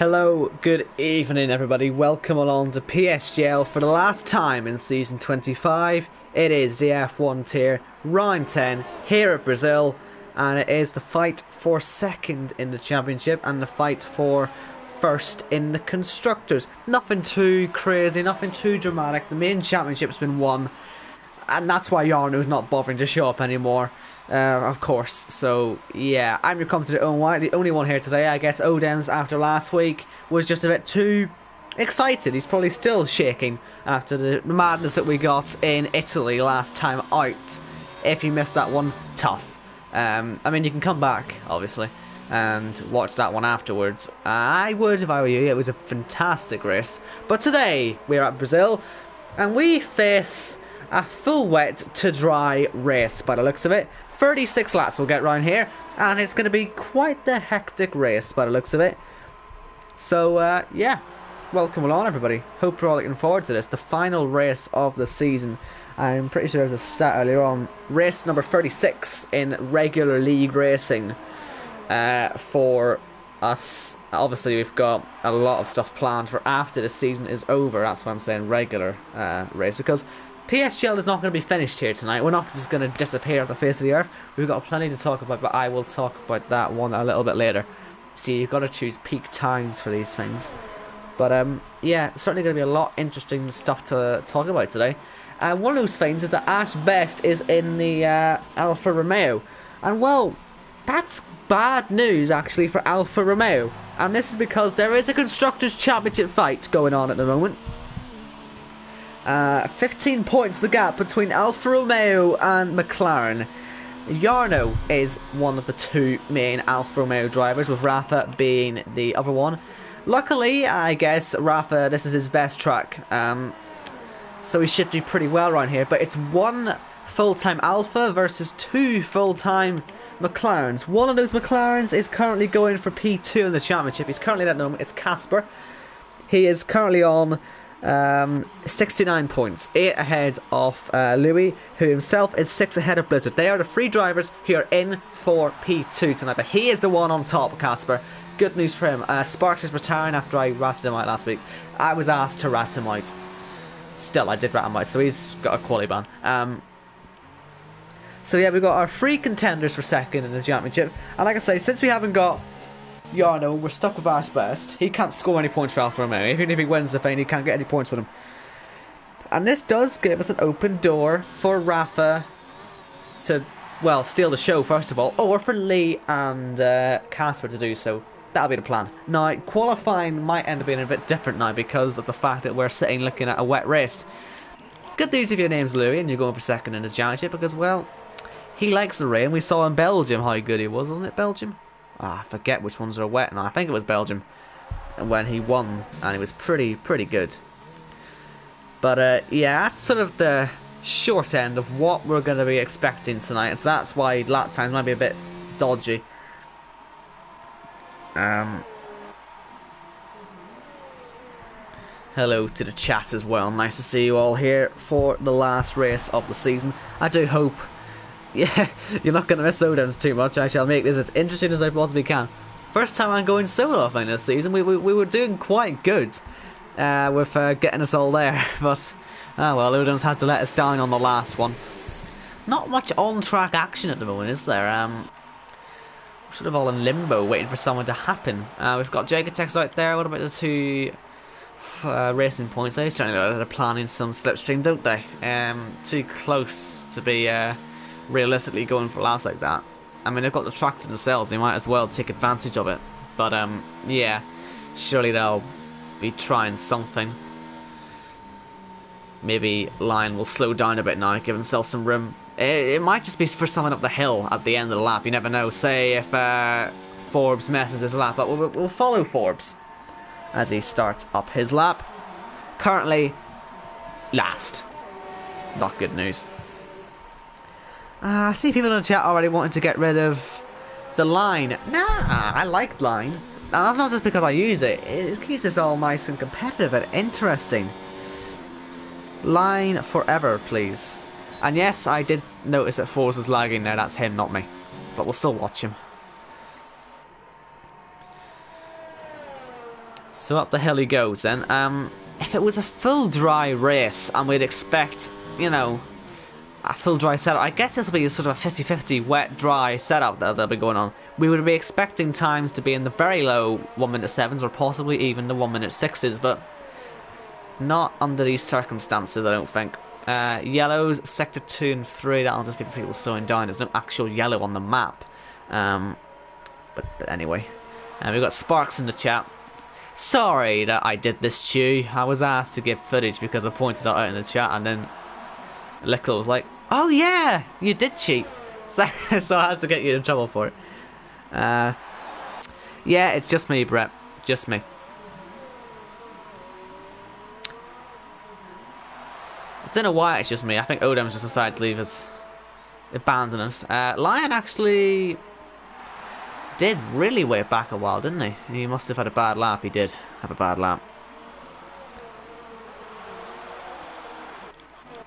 Hello, good evening everybody, welcome along to PSGL for the last time in Season 25. It is the F1 tier, round 10, here at Brazil, and it is the fight for second in the championship and the fight for first in the constructors. Nothing too crazy, nothing too dramatic. The main championship's been won, and that's why Jarno's not bothering to show up anymore. Of course. So yeah, I'm your commentator Owen White, the only one here today. I guess Odems, after last week, was just a bit too excited. He's probably still shaking after the madness that we got in Italy last time out. If you missed that one, tough. I mean, you can come back, obviously, and watch that one afterwards. I would if I were you. It was a fantastic race. But today, we're at Brazil, and we face a full wet to dry race by the looks of it. 36 laps we'll get round here, and it's going to be quite the hectic race by the looks of it. So yeah, welcome along everybody. Hope you're all looking forward to this, the final race of the season. I'm pretty sure there's a stat earlier on. Race number 36 in regular league racing for us. Obviously we've got a lot of stuff planned for after the season is over. That's why I'm saying regular race, because PSGL is not going to be finished here tonight. We're not just going to disappear off the face of the earth. We've got plenty to talk about, but I will talk about that one a little bit later. See, you've got to choose peak times for these things. But yeah, certainly going to be a lot interesting stuff to talk about today. One of those things is that Ash Best is in the Alfa Romeo. And well, that's bad news actually for Alfa Romeo. And this is because there is a Constructors' Championship fight going on at the moment. 15 points the gap between Alfa Romeo and McLaren. Jarno is one of the two main Alfa Romeo drivers, with Rafa being the other one. Luckily, I guess Rafa, this is his best track, so he should do pretty well around here. But it's one full-time Alfa versus two full-time McLarens. One of those McLarens is currently going for P2 in the championship. He's currently at the moment, it's Casper. He is currently on 69 points, 8 ahead of Louis, who himself is 6 ahead of Blizzard. They are the 3 drivers who are in for P2 tonight, but he is the one on top, Casper. Good news for him. Sparks is retiring after I ratted him out last week. I was asked to rat him out. Still, I did rat him out, so he's got a quality ban. So yeah, we've got our 3 contenders for second in the championship, and like I say, since we haven't got Jarno, we're stuck with Ash Best. He can't score any points for Alfa Romeo. Even if he wins the thing, he can't get any points with him. And this does give us an open door for Rafa to, well, steal the show first of all, or for Lee and Casper to do so. That'll be the plan. Now, qualifying might end up being a bit different now because of the fact that we're sitting looking at a wet race. Good news if your name's Louis and you're going for second in the championship, because, well, he likes the rain. We saw in Belgium how good he was, wasn't it, Belgium? I forget which ones are wet now. I think it was Belgium, and when he won, and it was pretty good. But yeah, that's sort of the short end of what we're going to be expecting tonight. So that's why lap times might be a bit dodgy. Hello to the chat as well. Nice to see you all here for the last race of the season. I do hope, yeah, you're not going to miss Odems too much. I shall make this as interesting as I possibly can. First time I'm going solo, I think, this season. We were doing quite good with getting us all there. But, well, Odems had to let us down on the last one. Not much on-track action at the moment, is there? We're sort of all in limbo, waiting for someone to happen. We've got Jagotex out there. What about the 2 racing points? They certainly know they're planning some slipstream, don't they? Too close to be realistically going for laps like that. I mean, they've got the track to themselves, they might as well take advantage of it. But yeah, surely they'll be trying something. Maybe Lion will slow down a bit now, give himself some room. It might just be for someone up the hill at the end of the lap, you never know. Say if Forbes messes his lap up, we'll follow Forbes as he starts up his lap. Currently last. Not good news. I see people in the chat already wanting to get rid of the line. Nah, I like line. And that's not just because I use it. It keeps this all nice and competitive and interesting. Line forever, please. And yes, I did notice that Force was lagging there. That's him, not me. But we'll still watch him. So up the hill he goes then. If it was a full dry race and we'd expect, you know, a full dry setup, I guess this will be sort of a 50-50 wet dry setup that'll be going on. We would be expecting times to be in the very low 1-minute 7s or possibly even the 1-minute 6s, but not under these circumstances, I don't think. Yellows, sector 2 and 3, that'll just be people slowing down. There's no actual yellow on the map. But anyway, we've got Sparks in the chat. Sorry that I did this, Stu. I was asked to give footage because I pointed it out in the chat, and then Lickle was like, "Oh yeah, you did cheat," so I had to get you in trouble for it. Yeah, it's just me, Brett. Just me. I don't know why it's just me. I think Odem's just decided to leave us, abandon us. Lion actually did really way back a while, didn't he? He must have had a bad lap. He did have a bad lap.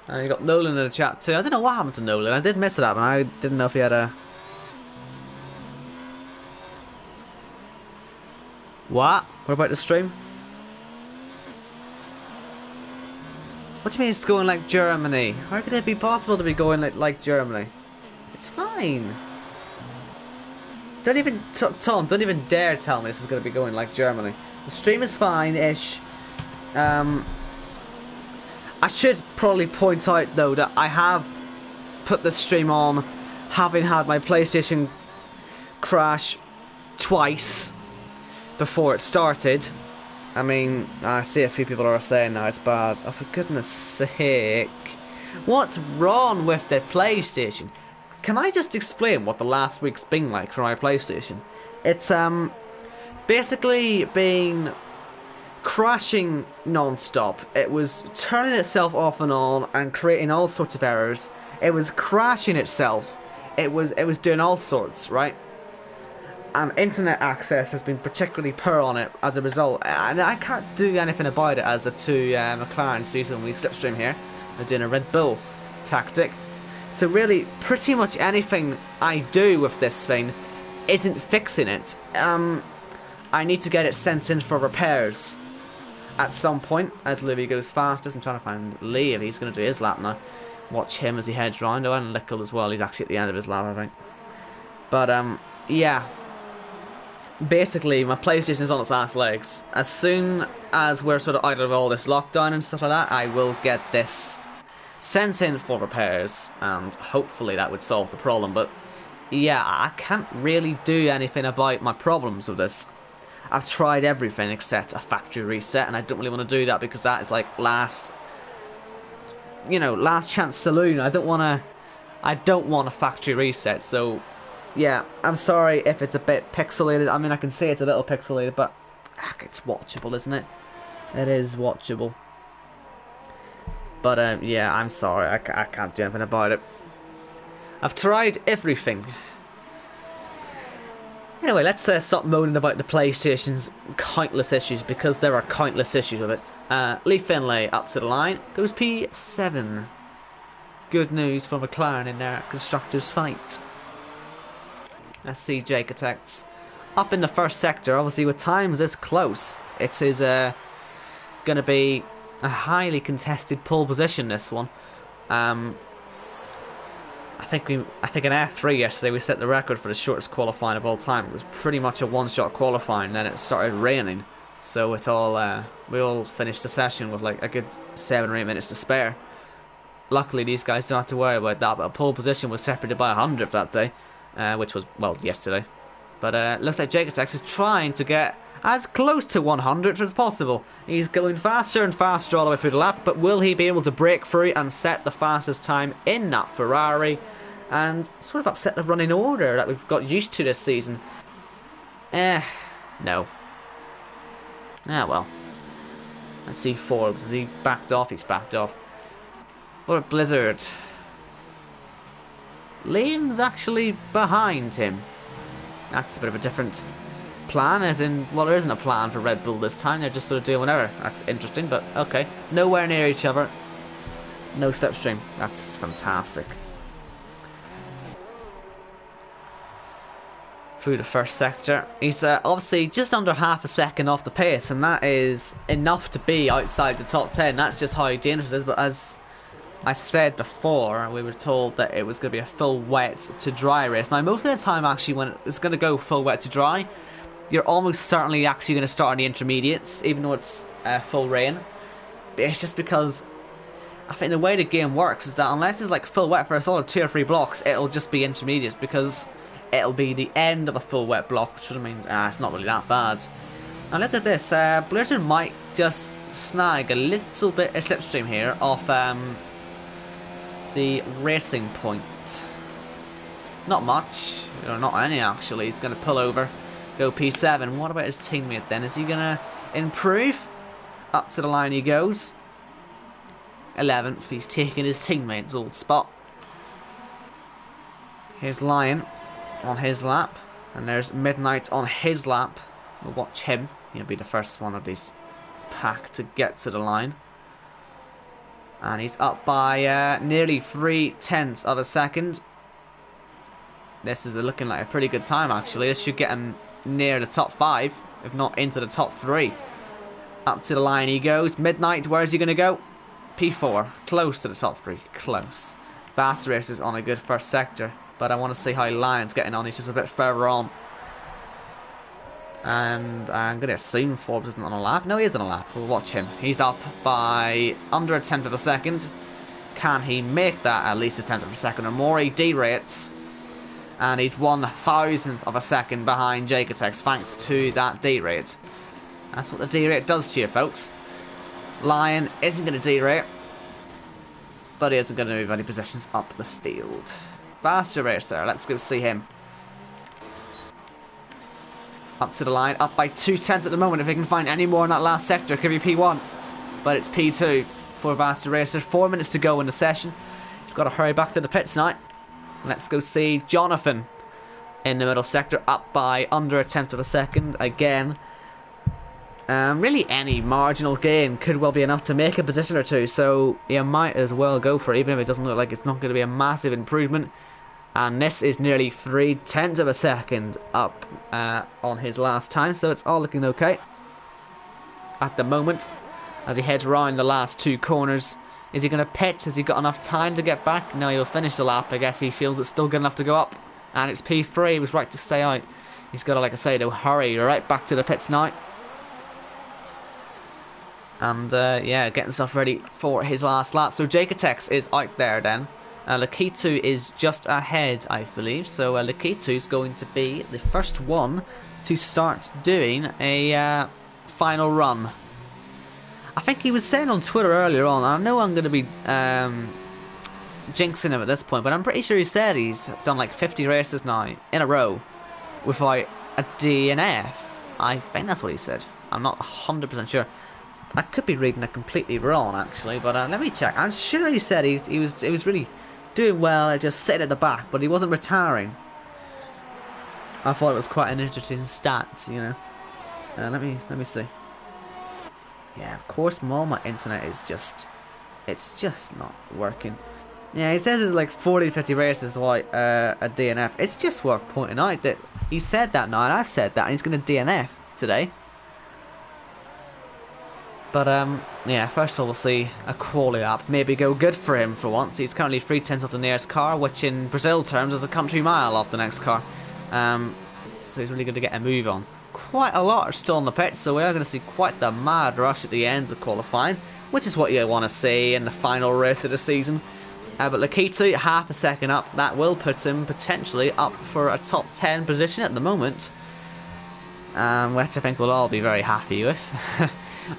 And you got Nolan in the chat too. I don't know what happened to Nolan. I did miss it up, and I didn't know if he had a... What? What about the stream? What do you mean it's going like Germany? How could it be possible to be going like Germany? It's fine. Don't even, Tom, don't even dare tell me this is going to be going like Germany. The stream is fine-ish. I should probably point out though that I have put the stream on having had my PlayStation crash twice before it started. I mean, I see a few people are saying now it's bad. Oh, for goodness sake. What's wrong with the PlayStation? Can I just explain what the last week's been like for my PlayStation? It's basically been crashing non-stop. It was turning itself off and on and creating all sorts of errors. It was crashing itself. It was doing all sorts, right? Internet access has been particularly poor on it as a result, and I can't do anything about it as the two McLaren season we slipstream here. They're doing a Red Bull tactic. So really, pretty much anything I do with this thing isn't fixing it. I need to get it sent in for repairs at some point as Louis goes fastest. I'm trying to find Lee if he's going to do his lap now. Watch him as he heads round. Oh, and Lickle as well. He's actually at the end of his lap, I think. But yeah. Basically, my PlayStation is on its ass legs. As soon as we're sort of out of all this lockdown and stuff like that, I will get this sent in for repairs, and hopefully that would solve the problem. But yeah, I can't really do anything about my problems with this. I've tried everything except a factory reset, and I don't really want to do that because that is like last chance saloon. I don't want a factory reset. So yeah, I'm sorry if it's a bit pixelated. I mean, I can say it's a little pixelated, but it's watchable, isn't it? It is watchable. But yeah, I'm sorry, I can't do anything about it. I've tried everything. Anyway, let's stop moaning about the PlayStation's countless issues, because there are countless issues with it. Lee Finlay up to the line, goes P7. Good news for McLaren in their constructors' fight. Let's see Jake attacks up in the first sector. Obviously, with times this close, it is going to be a highly contested pole position. This one, I think in F3 yesterday we set the record for the shortest qualifying of all time. It was pretty much a one-shot qualifying, and then it started raining, so it all we all finished the session with like a good 7 or 8 minutes to spare. Luckily, these guys don't have to worry about that. But a pole position was separated by 100 that day. Which was, well, yesterday. But looks like Jacotex is trying to get as close to 100 as possible. He's going faster and faster all the way through the lap, but will he be able to break through and set the fastest time in that Ferrari and sort of upset the running order that we've got used to this season? No. Ah, well. Let's see Forbes. Has he backed off? He's backed off. What a blizzard. Liam's actually behind him. That's a bit of a different plan, as in, well, there isn't a plan for Red Bull this time. They're just sort of doing whatever. That's interesting, but okay. Nowhere near each other. No slipstream. That's fantastic. through the first sector. He's obviously just under half a second off the pace, and that is enough to be outside the top 10. That's just how dangerous it is. But as I said before, we were told that it was going to be a full wet to dry race. Now, most of the time, actually, when it's going to go full wet to dry, you're almost certainly actually going to start on the intermediates, even though it's full rain. But it's just because I think the way the game works is that unless it's like full wet for a solid 2 or 3 blocks, it'll just be intermediates, because it'll be the end of a full wet block, which sort of means it's not really that bad. Now look at this, Blizzard might just snag a little bit of slipstream here off the racing point. Not much, or not any actually. He's going to pull over, go P7. What about his teammate then? Is he going to improve? Up to the line he goes. 11th, he's taking his teammate's old spot. Here's Lion on his lap, and there's Midnight on his lap. We'll watch him. He'll be the first one of this pack to get to the line. And he's up by nearly 3/10 of a second. This is looking like a pretty good time actually. This should get him near the top 5, if not into the top 3. Up to the line he goes. Midnight, where is he going to go? P4, close to the top 3, close. Fast Racers on a good first sector, but I want to see how Lion's getting on. He's just a bit further on. And I'm going to assume Forbes isn't on a lap. No, he is on a lap. We'll watch him. He's up by under a 10th of a second. Can he make that at least a 10th of a second or more? He derates. And he's 1,000th of a second behind Jacotex thanks to that derate. That's what the derate does to you, folks. Lion isn't going to derate, but he isn't going to move any positions up the field. Faster Racer, let's go see him. Up to the line, up by 2/10 at the moment. If he can find any more in that last sector, it could be P1. But it's P2 for Vaster Racer. 4 minutes to go in the session. He's got to hurry back to the pits now. Let's go see Jonathan in the middle sector, up by under a 10th of a second again. Really any marginal gain could well be enough to make a position or two, so you might as well go for it, even if it doesn't look like it's not going to be a massive improvement. And this is nearly 3/10 of a second up on his last time, so it's all looking okay at the moment as he heads around the last 2 corners. Is he going to pit? Has he got enough time to get back? No, he'll finish the lap. I guess he feels it's still good enough to go up. And it's P3. He was right to stay out. He's got to, like I say, to hurry right back to the pits now. And, yeah, getting stuff ready for his last lap. So Jacotex is out there then. Lakitu is just ahead, I believe. So Lakitu is going to be the first one to start doing a final run. I think he was saying on Twitter earlier on, I know I'm going to be jinxing him at this point, but I'm pretty sure he said he's done like 50 races now in a row without a DNF. I think that's what he said. I'm not 100% sure. I could be reading it completely wrong actually, but let me check. I'm sure he said he was really doing well, just sitting at the back, but he wasn't retiring. I thought it was quite an interesting stat, you know. Let me see. Yeah, of course, my internet is just, it's just not working. Yeah, he says it's like 40 to 50 races without a DNF. It's just worth pointing out that he said that now, and I said that, and he's going to DNF today. But, yeah, first of all, we'll see a quality lap maybe go good for him for once. He's currently 3/10 of the nearest car, which in Brazil terms is a country mile off the next car. So he's really good to get a move on. Quite a lot are still on the pits, so we are going to see quite the mad rush at the end of qualifying, which is what you want to see in the final race of the season. But Lakitu, half a second up, that will put him potentially up for a top 10 position at the moment, which I think we'll all be very happy with.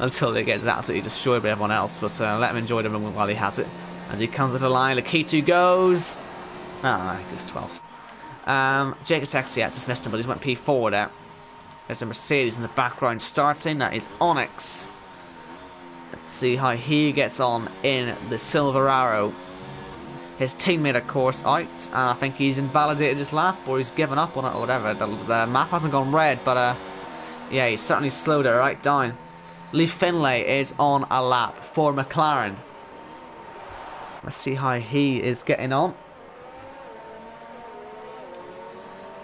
Until he gets absolutely destroyed by everyone else, but let him enjoy the moment while he has it. As he comes to the line, Lakitu goes... Ah, he goes 12th. Jacotex, yeah, just missed him, but he's went P4 there. There's a Mercedes in the background starting, that is Onyx. Let's see how he gets on in the Silver Arrow. His teammate, of course, out, and I think he's invalidated his lap, or he's given up on it, or whatever. The map hasn't gone red, but yeah, he's certainly slowed it right down. Lee Finlay is on a lap for McLaren. Let's see how he is getting on.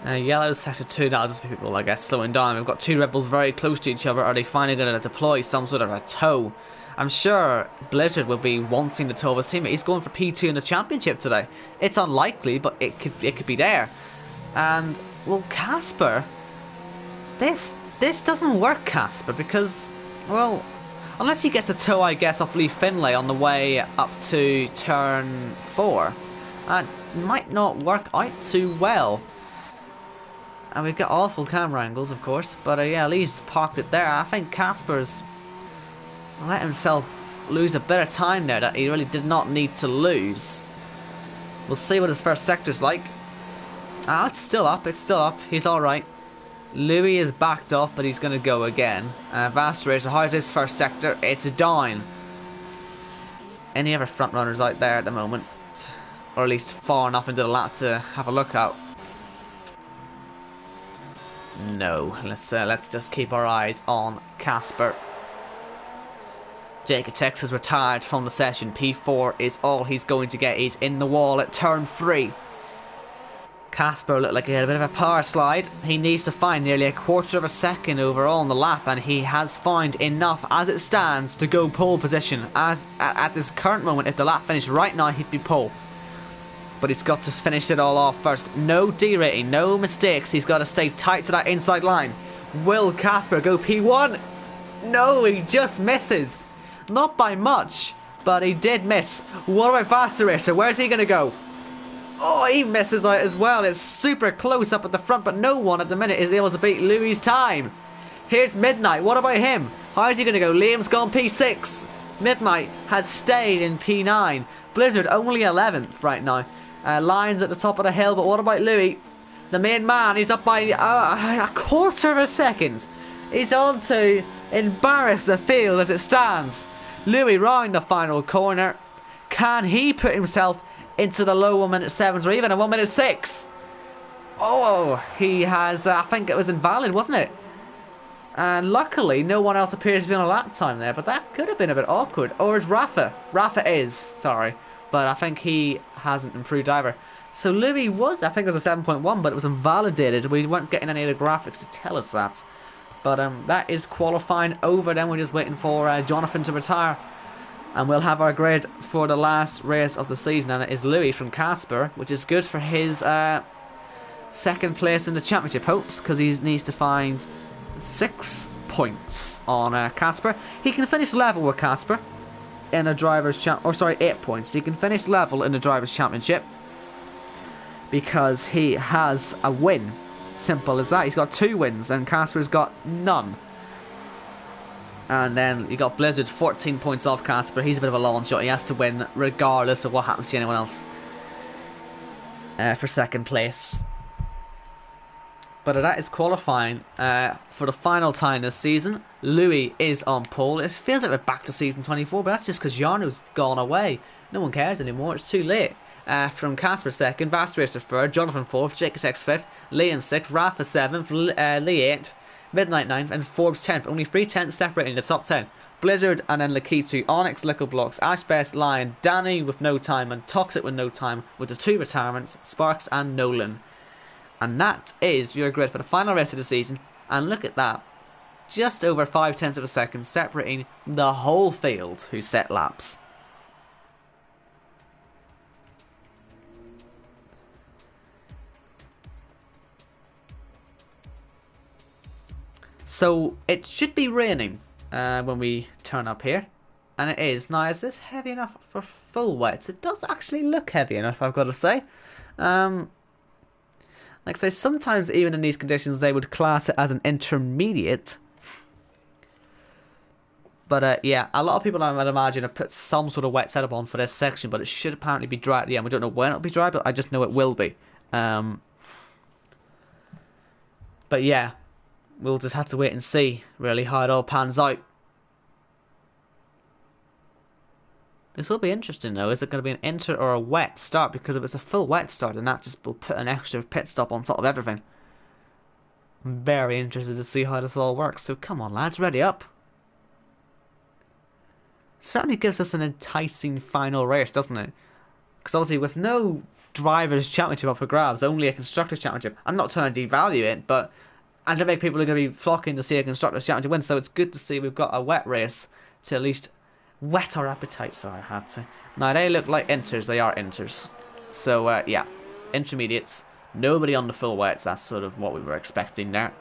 Yellow sector 2, that'll just be people, I guess, slowing down. We've got two Red Bulls very close to each other. Are they finally going to deploy some sort of a tow? I'm sure Blizzard will be wanting the tow of his teammate. He's going for P2 in the championship today. It's unlikely, but it could be there. And, well, Casper, this doesn't work, Casper, because, well, unless he gets a tow, I guess, off Lee Finlay on the way up to turn 4, that might not work out too well. And we've got awful camera angles, of course, but yeah, Lee's parked it there. I think Casper's let himself lose a bit of time there that he really did not need to lose. We'll see what his first sector's like. Ah, it's still up, he's alright. Louis is backed off, but he's going to go again. Vast Racer, how's his first sector? It's down. Any other front runners out there at the moment? Or at least far enough into the lap to have a look at? No, let's just keep our eyes on Casper. Jacob Tex has retired from the session. P4 is all he's going to get. He's in the wall at turn 3. Casper looked like he had a bit of a power slide. He needs to find nearly a quarter of a second overall on the lap, and he has found enough as it stands to go pole position. As at this current moment, if the lap finished right now, he'd be pole. But he's got to finish it all off first. No derating, no mistakes. He's got to stay tight to that inside line. Will Casper go P1? No, he just misses. Not by much, but he did miss. What about Vaster Racer? Where's he going to go? Oh, he misses out as well. It's super close up at the front, but no one at the minute is able to beat Louis' time. Here's Midnight. What about him? How's he going to go? Liam's gone P6. Midnight has stayed in P9. Blizzard only 11th right now. Lions at the top of the hill, but what about Louis? The main man, he's up by a quarter of a second. He's on to embarrass the field as it stands. Louis round the final corner. Can he put himself into the low 1 minute 7s or even a 1 minute 6? Oh, he has, I think it was invalid, wasn't it? And luckily, no one else appears to be on a lap time there, but that could have been a bit awkward. Or is Rafa? Rafa is, sorry. But I think he hasn't improved either. So Louis was, I think it was a 7.1, but it was invalidated. We weren't getting any of the graphics to tell us that. But that is qualifying over. Then we're just waiting for Jonathan to retire. And we'll have our grid for the last race of the season. And it is Louis from Casper, which is good for his second place in the championship hopes. Because he needs to find 6 points on Casper. He can finish level with Casper in a driver's champ, or sorry, 8 points. He can finish level in the drivers' championship because he has a win. Simple as that. He's got 2 wins, and Casper's got none. And then you got Blizzard 14 points off Casper. He's a bit of a long shot. He has to win regardless of what happens to anyone else for second place. But that is qualifying for the final time this season. Louis is on pole. It feels like we're back to season 24, but that's just because Jarno's gone away. No one cares anymore. It's too late. From Casper second, Vast Racer third, Jonathan fourth, Jacob Tex fifth, Liam sixth, Rafa seventh, Lee 8th, Midnight 9th, and Forbes 10th. Only 3 tenths separating the top 10. Blizzard and then Lakitu, Onyx, Lickle Blocks, Ashbest, Lion, Danny with no time, and Toxic with no time, with the 2 retirements, Sparks and Nolan. And that is your grid for the final race of the season. And look at that. Just over 5 tenths of a second separating the whole field who set laps. So it should be raining when we turn up here. And it is. Now, is this heavy enough for full wets? It does actually look heavy enough, I've got to say. Like I say, sometimes even in these conditions they would class it as an intermediate. But yeah, a lot of people I would imagine have put some sort of wet setup on for this section, but it should apparently be dry at the end. We don't know when it'll be dry, but I just know it will be. But yeah, we'll just have to wait and see really how it all pans out. This will be interesting though. Is it going to be an inter or a wet start? Because if it's a full wet start, then that just will put an extra pit stop on top of everything. I'm very interested to see how this all works. So come on lads, ready up. Certainly gives us an enticing final race, doesn't it? Because obviously with no Drivers' Championship up for grabs, only a Constructors' Championship. I'm not trying to devalue it, but I don't think people are going to be flocking to see a Constructors' Championship win, so it's good to see we've got a wet race to at least whet our appetite, so I had to. Now, they look like inters, they are inters. So, yeah, intermediates, nobody on the full wets, that's sort of what we were expecting there.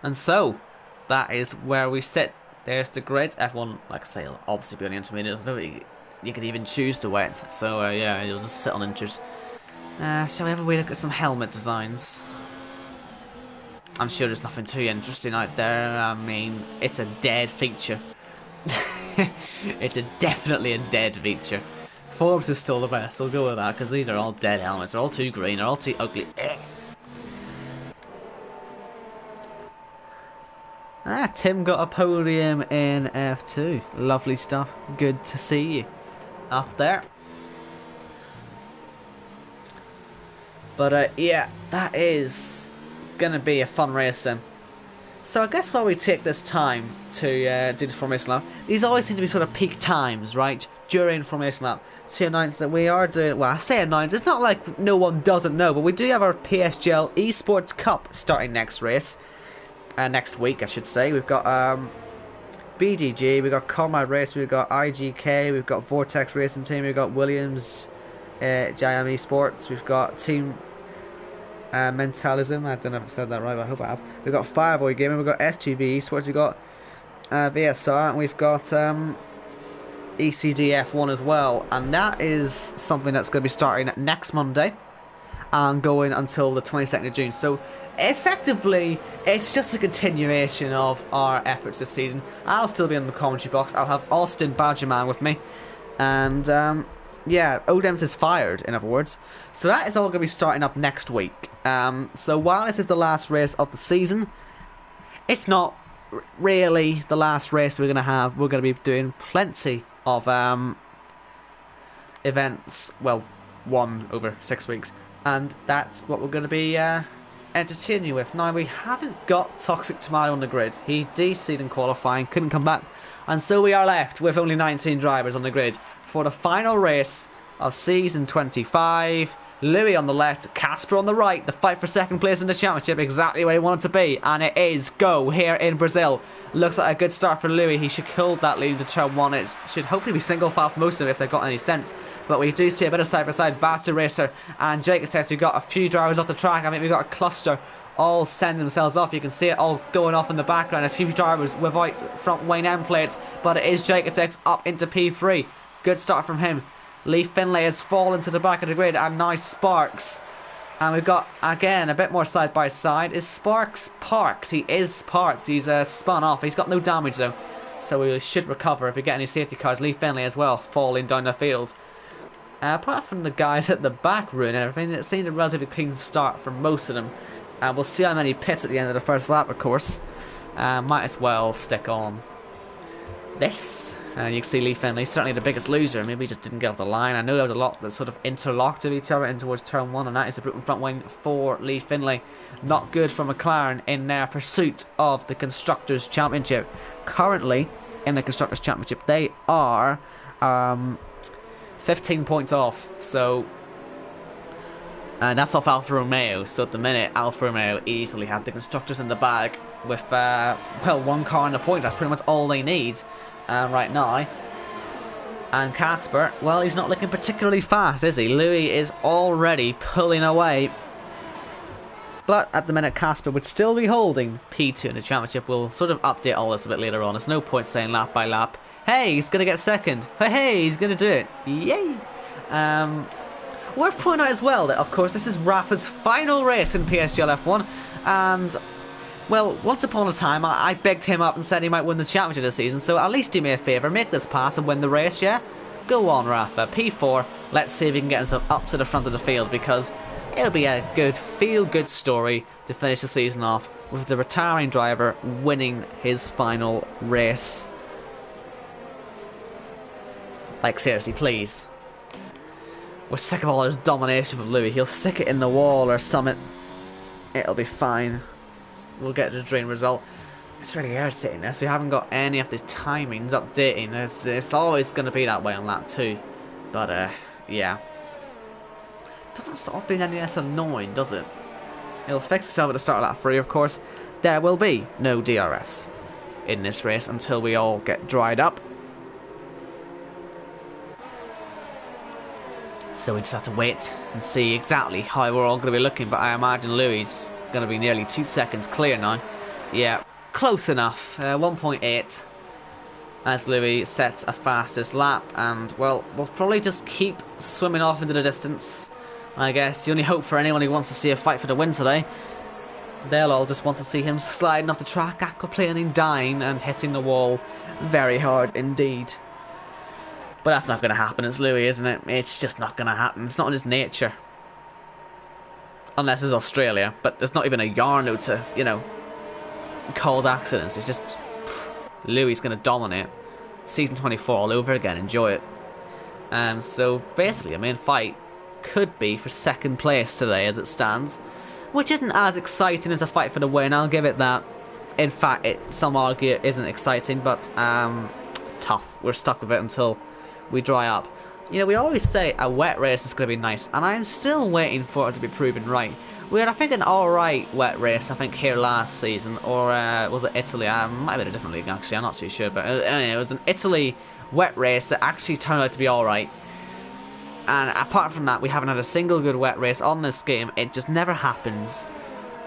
And so, that is where we sit. There's the grid. F1, like I say, will obviously be on the intermediates. You could even choose to wet. So, yeah, you'll just sit on inters. Shall we have a wee look at some helmet designs? I'm sure there's nothing too interesting out there. I mean, it's a dead feature. It's definitely a dead feature. Forbes is still the best, we'll go with that, because these are all dead helmets. They're all too green, they're all too ugly. Tim got a podium in F2. Lovely stuff. Good to see you up there. But yeah, that is gonna be a fun race then. So I guess while we take this time to do the Formation Lap, these always seem to be sort of peak times, right? During Formation Lap, to announce that we are doing, well, I say announce, it's not like no one doesn't know, but we do have our PSGL Esports Cup starting next week, I should say. We've got BDG, we've got Comrade Race, we've got IGK, we've got Vortex Racing Team, we've got Williams, JM Esports, we've got Team Mentalism, I don't know if I said that right, but I hope I have. We've got Fireboy Gaming, we've got S2V Esports, we've got VSR, and we've got ECDF1 as well, and that is something that's going to be starting next Monday and going until the 22nd of June. So effectively, it's just a continuation of our efforts this season. I'll still be in the commentary box. I'll have Austin Badgerman with me, and yeah, Odems is fired, in other words. So that is all going to be starting up next week. So while this is the last race of the season, it's not really the last race we're going to have. We're going to be doing plenty of events, well, one over 6 weeks, and that's what we're going to be entertaining you with. Now, we haven't got Toxic Tomato on the grid. He DC'd in qualifying, couldn't come back, and so we are left with only 19 drivers on the grid for the final race of season 25. Louis on the left, Casper on the right, the fight for second place in the championship, exactly where he wanted to be, and it is go here in Brazil. Looks like a good start for Louis. He should hold that lead into turn 1. It should hopefully be single file for most of them if they've got any sense. But we do see a bit of side-by-side Bastard Racer and Jacob Test. We've got a few drivers off the track. I mean, we've got a cluster all sending themselves off. You can see it all going off in the background. A few drivers without front wing end plates, but it is Jacob Test up into P3. Good start from him. Lee Finlay has fallen to the back of the grid, and now Sparks. And we've got, again, a bit more side-by-side. Is Sparks parked? He is parked. He's spun off. He's got no damage, though, so we should recover if we get any safety cars. Lee Finlay as well, falling down the field. Apart from the guys at the back ruin everything, it seems a relatively clean start for most of them. We'll see how many pits at the end of the first lap, of course. Might as well stick on this. You can see Lee Finlay, certainly the biggest loser. Maybe he just didn't get off the line. I know there was a lot that sort of interlocked with each other in towards turn 1, and that is the broken front wing for Lee Finlay. Not good for McLaren in their pursuit of the Constructors' Championship. Currently, in the Constructors' Championship, they are 15 points off. So, and that's off Alfa Romeo. So at the minute, Alfa Romeo easily have the Constructors in the bag with, well, one car in the points. That's pretty much all they need. Right now. And Casper, well, he's not looking particularly fast, is he? Louis is already pulling away. But at the minute, Casper would still be holding P2 in the championship. We'll sort of update all this a bit later on. There's no point saying lap by lap. Hey, he's going to get second. Hey, he's going to do it. Yay! Worth pointing out as well that, of course, this is Rafa's final race in PSGL F1. And well, once upon a time, I begged him up and said he might win the championship this season, so at least do me a favour, make this pass and win the race, yeah? Go on, Rafa. P4, let's see if he can get himself up to the front of the field, because it'll be a good, feel-good story to finish the season off with the retiring driver winning his final race. Like, seriously, please. We're sick of all his domination with Louis. He'll stick it in the wall or something. It'll be fine. We'll get the dream result. It's really irritating this. We haven't got any of these timings updating. It's always going to be that way on lap 2. But, yeah. Doesn't stop being any less annoying, does it? It'll fix itself at the start of lap 3, of course. There will be no DRS in this race until we all get dried up. So we just have to wait and see exactly how we're all going to be looking. But I imagine Louis is going to be nearly 2 seconds clear now. Yeah, close enough. 1.8 as Louis sets a fastest lap. And, well, we'll probably just keep swimming off into the distance. I guess the only hope for anyone who wants to see a fight for the win today, they'll all just want to see him sliding off the track, aquaplaning, dying and hitting the wall very hard indeed. But that's not going to happen. It's Louis, isn't it? It's just not going to happen. It's not in his nature. Unless it's Australia. But there's not even a Yarno to, you know, cause accidents. It's just... Louis is going to dominate. Season 24 all over again. Enjoy it. So basically, a main fight could be for second place today as it stands. Which isn't as exciting as a fight for the win. I'll give it that. In fact, some argue it isn't exciting. But tough. We're stuck with it until we dry up. You know, we always say a wet race is going to be nice, and I'm still waiting for it to be proven right. We had, I think, an alright wet race, I think, here last season, or was it Italy? Might have been a different league, actually, I'm not too sure, but anyway, it was an Italy wet race that actually turned out to be alright. And apart from that, we haven't had a single good wet race on this game. It just never happens.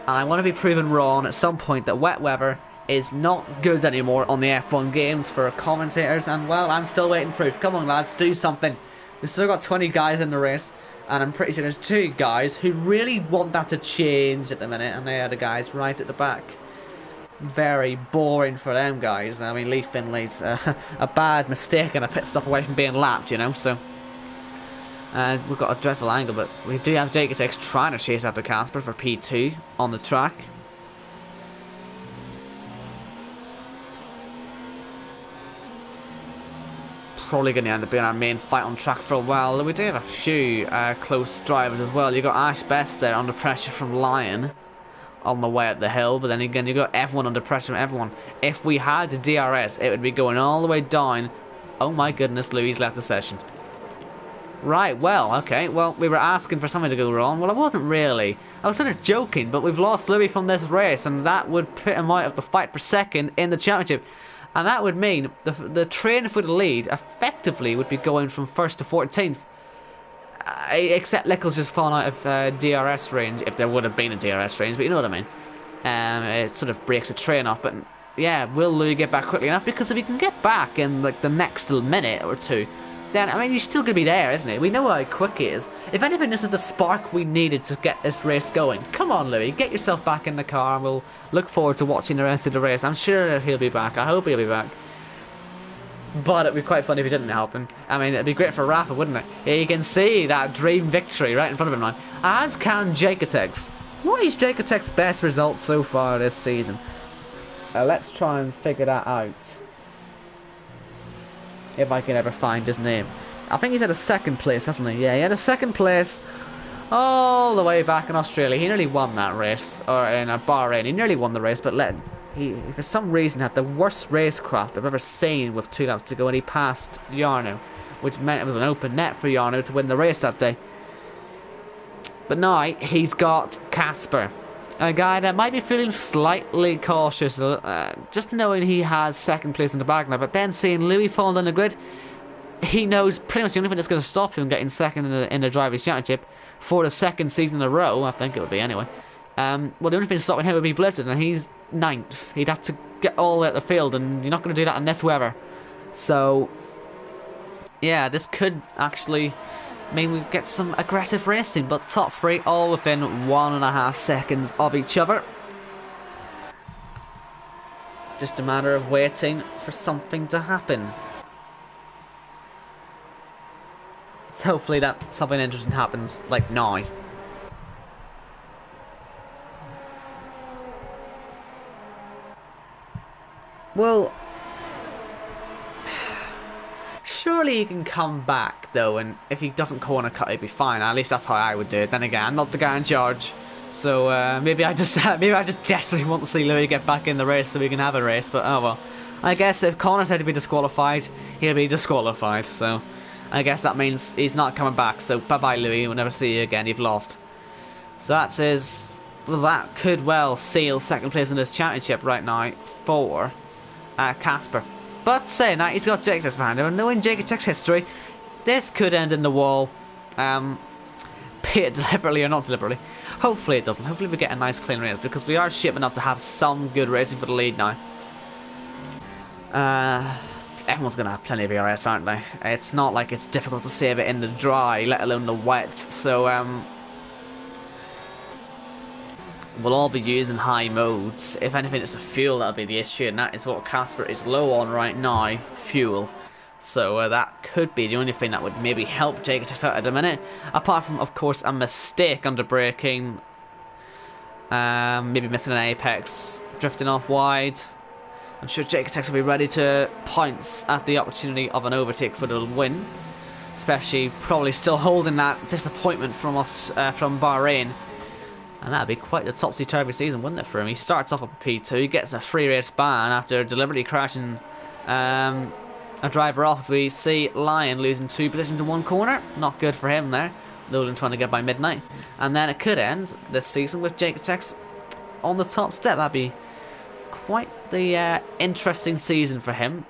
And I want to be proven wrong at some point that wet weather is not good anymore on the F1 games for commentators, and well, I'm still waiting proof. Come on lads, do something. We've still got 20 guys in the race, and I'm pretty sure there's 2 guys who really want that to change at the minute, and they are the guys right at the back. Very boring for them guys. I mean, Lee Finlay's a bad mistake and a pit stop away from being lapped, you know, so... we've got a dreadful angle, but we do have Jaketex trying to chase after Casper for P2 on the track. Probably going to end up being our main fight on track for a while. We do have a few close drivers as well. You've got Ash Best there under pressure from Lion on the way up the hill, but then again you've got everyone under pressure from everyone. If we had the DRS, it would be going all the way down. Oh my goodness, Louis left the session. Right, well, okay, well, we were asking for something to go wrong. Well, I wasn't really. I was sort of joking, but we've lost Louis from this race, and that would put him out of the fight for second in the championship. And that would mean the train for the lead effectively would be going from 1st to 14th. Except Lickle's just fallen out of DRS range, if there would have been a DRS range, but you know what I mean. It sort of breaks the train off, but yeah, will Louis get back quickly enough? Because if he can get back in like the next minute or two, then, I mean, he's still going to be there, isn't he? We know how quick he is. If anything, this is the spark we needed to get this race going. Come on, Louis, get yourself back in the car and we'll look forward to watching the rest of the race. I'm sure he'll be back. I hope he'll be back. But it'd be quite funny if he didn't happen. I mean, it'd be great for Rafa, wouldn't it? You can see that dream victory right in front of him now. As can Jaketex. What is Jaketex' best result so far this season? Let's try and figure that out. If I can ever find his name. I think he's had a 2nd place, hasn't he? Yeah, he had a 2nd place all the way back in Australia. He nearly won that race, or in Bahrain. He nearly won the race, but he for some reason had the worst racecraft I've ever seen with 2 laps to go, and he passed Yarno, which meant it was an open net for Yarno to win the race that day. But now he's got Casper, a guy that might be feeling slightly cautious, just knowing he has 2nd place in the bag now, but then seeing Louis fall down the grid, he knows pretty much the only thing that's going to stop him getting 2nd in the Drivers' Championship for the 2nd season in a row, I think it would be anyway. Well, the only thing stopping him would be Blizzard, and he's 9th. He'd have to get all the way out the field, and you're not going to do that unless weather. So, yeah, this could actually mean we get some aggressive racing, but top 3 all within 1.5 seconds of each other. Just a matter of waiting for something to happen. So hopefully that something interesting happens, like now. Well, surely he can come back though, and if he doesn't corner cut, he'd be fine. At least that's how I would do it. Then again, I'm not the guy in charge, so maybe I just desperately want to see Louis get back in the race so we can have a race. But oh well. I guess if Connor had to be disqualified, he'll be disqualified. So I guess that means he's not coming back. So bye-bye, Louis. We'll never see you again. You've lost. So that is... Well, that could well seal second place in this championship right now for Casper. But saying that, he's got Jaketex behind him. And knowing Jaketex history, this could end in the wall. Be it deliberately or not deliberately. Hopefully it doesn't. Hopefully we get a nice clean race, because we are shaping up to have some good racing for the lead now. Everyone's going to have plenty of ERS, aren't they? It's not like it's difficult to save it in the dry, let alone the wet. So, we'll all be using high modes. If anything, it's the fuel that'll be the issue, and that is what Casper is low on right now, fuel. So that could be the only thing that would maybe help Jaketex out at a minute. Apart from, of course, a mistake under braking. Maybe missing an apex, drifting off wide. I'm sure Jaketex will be ready to pounce at the opportunity of an overtake for the win. Especially probably still holding that disappointment from us, from Bahrain. And that'd be quite the topsy-turvy season, wouldn't it, for him? He starts off with a P2, he gets a free race ban after deliberately crashing a driver off, as we see Lion losing 2 positions in one corner. Not good for him there. Nolan trying to get by midnight. And then it could end this season with Jaketex on the top step. That'd be quite the interesting season for him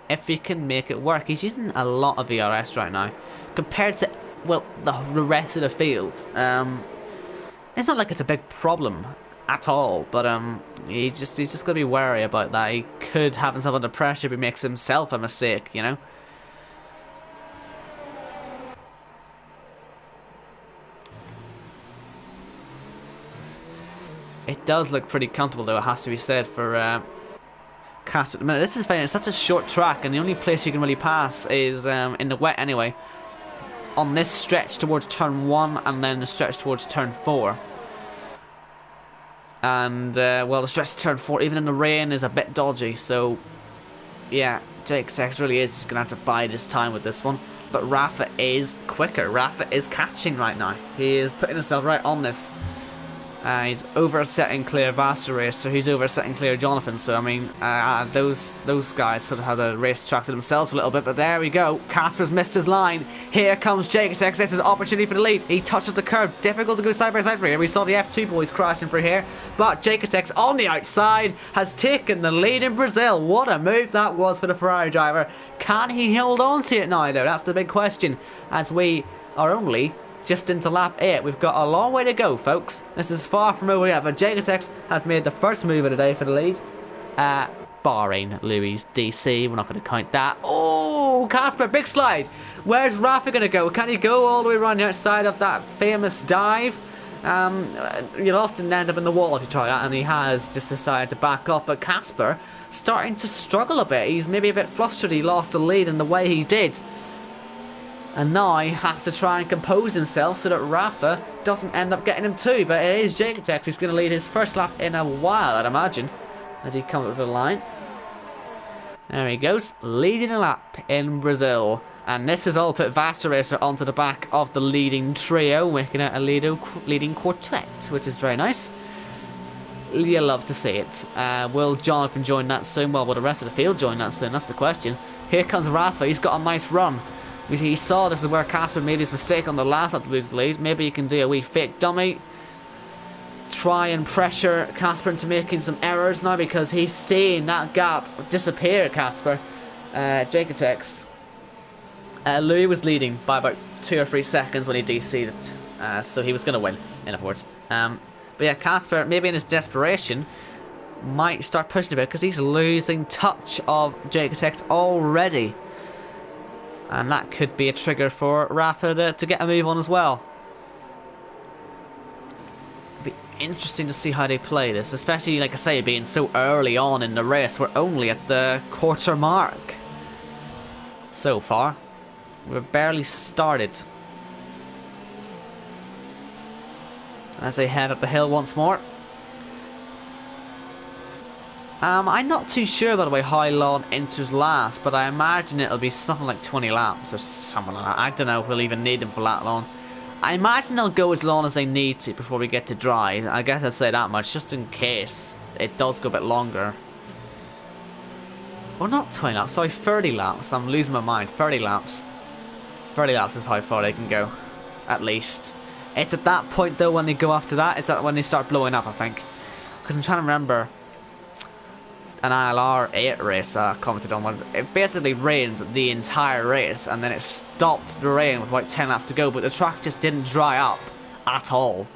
if he can make it work. He's using a lot of VRS right now compared to, well, the rest of the field. It's not like it's a big problem at all, but he's just got to be wary about that. He could have himself under pressure if he makes himself a mistake, you know. It does look pretty comfortable, though, it has to be said, for Casper at the minute. This is fine. It's such a short track, and the only place you can really pass is in the wet anyway. On this stretch towards turn 1 and then the stretch towards turn 4. And, well, the stretch to turn 4, even in the rain, is a bit dodgy. So, yeah, Jaketex really is just going to have to bide his time with this one. But Rafa is quicker. Rafa is catching right now. He is putting himself right on this. He's oversetting clear Vaster race, so he's oversetting clear Jonathan. So I mean, those guys sort of had a race track to themselves a little bit. But there we go. Casper's missed his line. Here comes Jaketex. This is opportunity for the lead. He touches the curb. Difficult to go side by side for here. We saw the F2 boys crashing for here, but Jaketex on the outside has taken the lead in Brazil. What a move that was for the Ferrari driver. Can he hold on to it now, though? That's the big question. As we are only just into lap 8. We've got a long way to go, folks. This is far from over yet, but Jaketex has made the first move of the day for the lead. Barring Louis DC, we're not going to count that. Oh, Casper, big slide. Where's Rafa going to go? Can he go all the way around the outside of that famous dive? You'll often end up in the wall if you try that, and he has just decided to back up. But Casper starting to struggle a bit. He's maybe a bit flustered. He lost the lead in the way he did. And now he has to try and compose himself so that Rafa doesn't end up getting him too. But it is Jaketex who's going to lead his first lap in a while, I'd imagine, as he comes up to the line. There he goes, leading a lap in Brazil. And this has all put Vaster Racer onto the back of the leading trio, making it a leading quartet, which is very nice. You love to see it. Will Jonathan join that soon? Well, will the rest of the field join that soon? That's the question. Here comes Rafa. He's got a nice run. He saw this is where Casper made his mistake on the last lap to lose the lead. Maybe he can do a wee fake dummy. Try and pressure Casper into making some errors now, because he's seeing that gap disappear, Casper. Jaketex. Louis was leading by about 2 or 3 seconds when he DC'd it. So he was going to win, in other words. But yeah, Casper, maybe in his desperation, might start pushing a bit, because he's losing touch of Jaketex already. And that could be a trigger for Rafa to get a move on as well. It'll be interesting to see how they play this, especially, like I say, being so early on in the race. We're only at the quarter mark so far. We've barely started. As they head up the hill once more. I'm not too sure, by the way, how long enters last, but I imagine it'll be something like 20 laps or something like that. I don't know if we'll even need them for that long. I imagine they'll go as long as they need to before we get to dry. I guess I'd say that much, just in case it does go a bit longer. Well, not 20 laps, sorry, 30 laps. I'm losing my mind. 30 laps. 30 laps is how far they can go, at least. It's at that point though when they go after that, is that when they start blowing up, I think. Because I'm trying to remember an ILR 8 race I commented on one. It basically rained the entire race and then it stopped the rain with about 10 laps to go, but the track just didn't dry up at all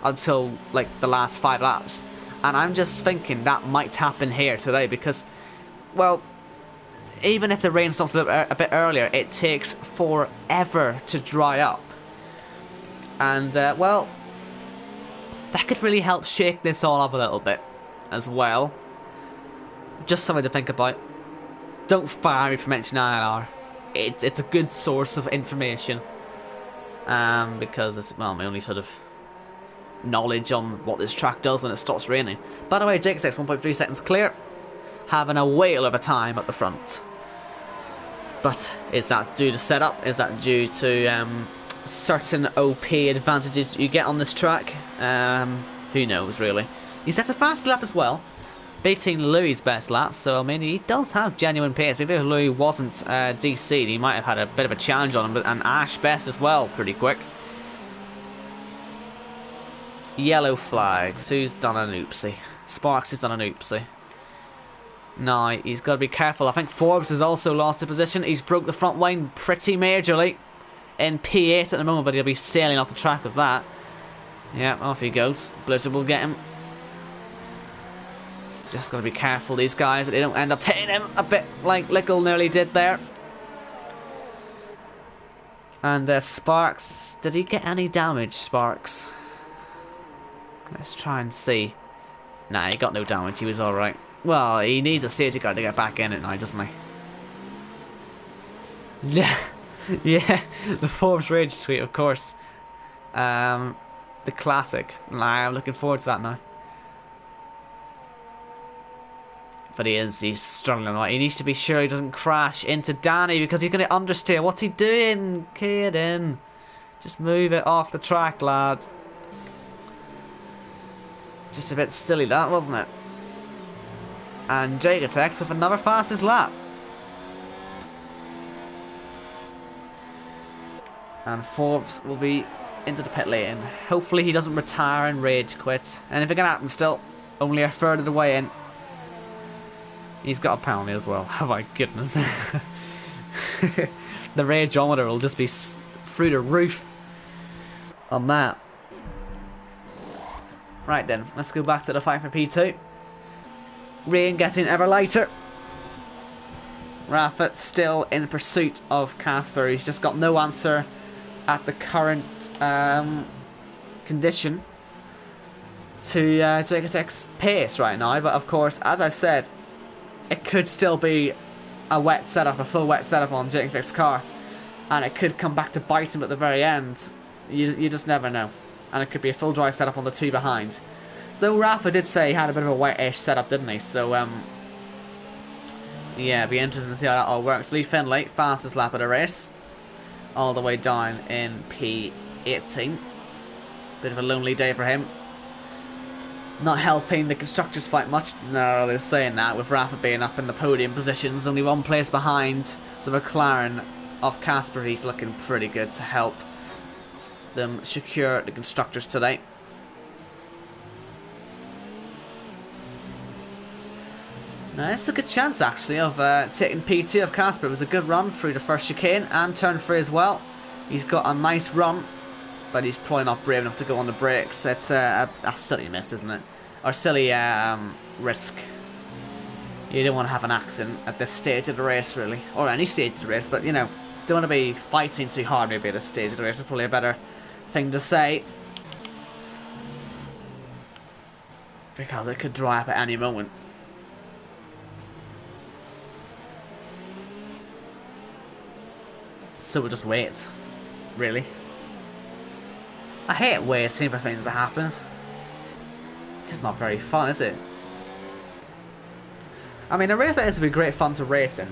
until like the last 5 laps. And I'm just thinking that might happen here today because, well, even if the rain stops a bit earlier, it takes forever to dry up. And, well, that could really help shake this all up a little bit as well. Just something to think about. Don't fire me for mentioning ILR. It's a good source of information. Because it's, well, my only sort of knowledge on what this track does when it stops raining. By the way, Jake takes 1.3 seconds clear. Having a whale of a time at the front. But is that due to setup? Is that due to certain OP advantages you get on this track? Who knows, really. He sets a fast lap as well, beating Louis' best lap, so I mean he does have genuine pace. Maybe if Louis wasn't DC'd, he might have had a bit of a challenge on him, but and Ash best as well, pretty quick. Yellow flags. Who's done an oopsie? Sparks has done an oopsie. No, he's got to be careful. I think Forbes has also lost a position. He's broke the front wing pretty majorly in P8 at the moment, but he'll be sailing off the track with that. Yeah, off he goes. Blizzard will get him. Just got to be careful, these guys, that they don't end up hitting him a bit like Lickle nearly did there. And Sparks, did he get any damage, Sparks? Let's try and see. Nah, he got no damage, he was alright. Well, he needs a safety car to get back in it now, doesn't he? Yeah, yeah, the Forbes Rage tweet, of course. The classic. Nah, I'm looking forward to that now. But he's struggling, right? He needs to be sure he doesn't crash into Danny because he's going to understeer. What's he doing? Kidding. Just move it off the track, lad. Just a bit silly, that, wasn't it? And Jake attacks with another fastest lap. And Forbes will be into the pit lane. Hopefully he doesn't retire and rage quit. Anything can happen still. Only a third of the way in. He's got a penalty as well. Oh my goodness. The rageometer will just be through the roof on that. Right then, let's go back to the fight for P2. Rain getting ever lighter. Rafa still in pursuit of Casper. He's just got no answer at the current condition to Jaketek's pace right now. But of course, as I said, it could still be a wet setup, a full wet setup on Jaketek's car, and it could come back to bite him at the very end. You just never know. And it could be a full dry setup on the two behind. Though Rafa did say he had a bit of a wet-ish setup, didn't he? So, yeah, it'd be interesting to see how that all works. Lee Finlay, fastest lap of the race. All the way down in P18. Bit of a lonely day for him. Not helping the constructors fight much. No, they're saying that with Rafa being up in the podium positions. Only one place behind the McLaren of Casper. He's looking pretty good to help them secure the constructors today. Now, it's a good chance actually of taking P2 of Casper. It was a good run through the first chicane and turn 3 as well. He's got a nice run, but he's probably not brave enough to go on the brakes. It's a silly miss, isn't it? Or silly risk. You don't want to have an accident at this stage of the race, really. Or any stage of the race, but you know, don't want to be fighting too hard maybe at this stage of the race. Is probably a better thing to say. Because it could dry up at any moment. So we'll just wait, really. I hate waiting for things to happen. It's just not very fun, is it? I mean, a race like this would be great fun to race in.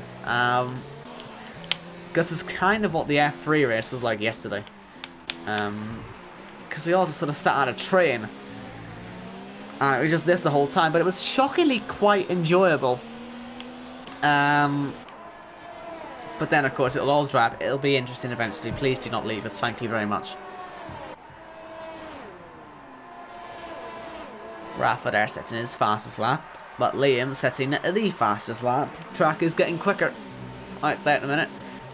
Because it's kind of what the F3 race was like yesterday. Because we all just sort of sat on a train. And it was just this the whole time, but it was shockingly quite enjoyable. But then, of course, it'll all dry up. It'll be interesting eventually. Please do not leave us. Thank you very much. Rafa there sets in his fastest lap, but Liam setting the fastest lap. Track is getting quicker out there in a minute,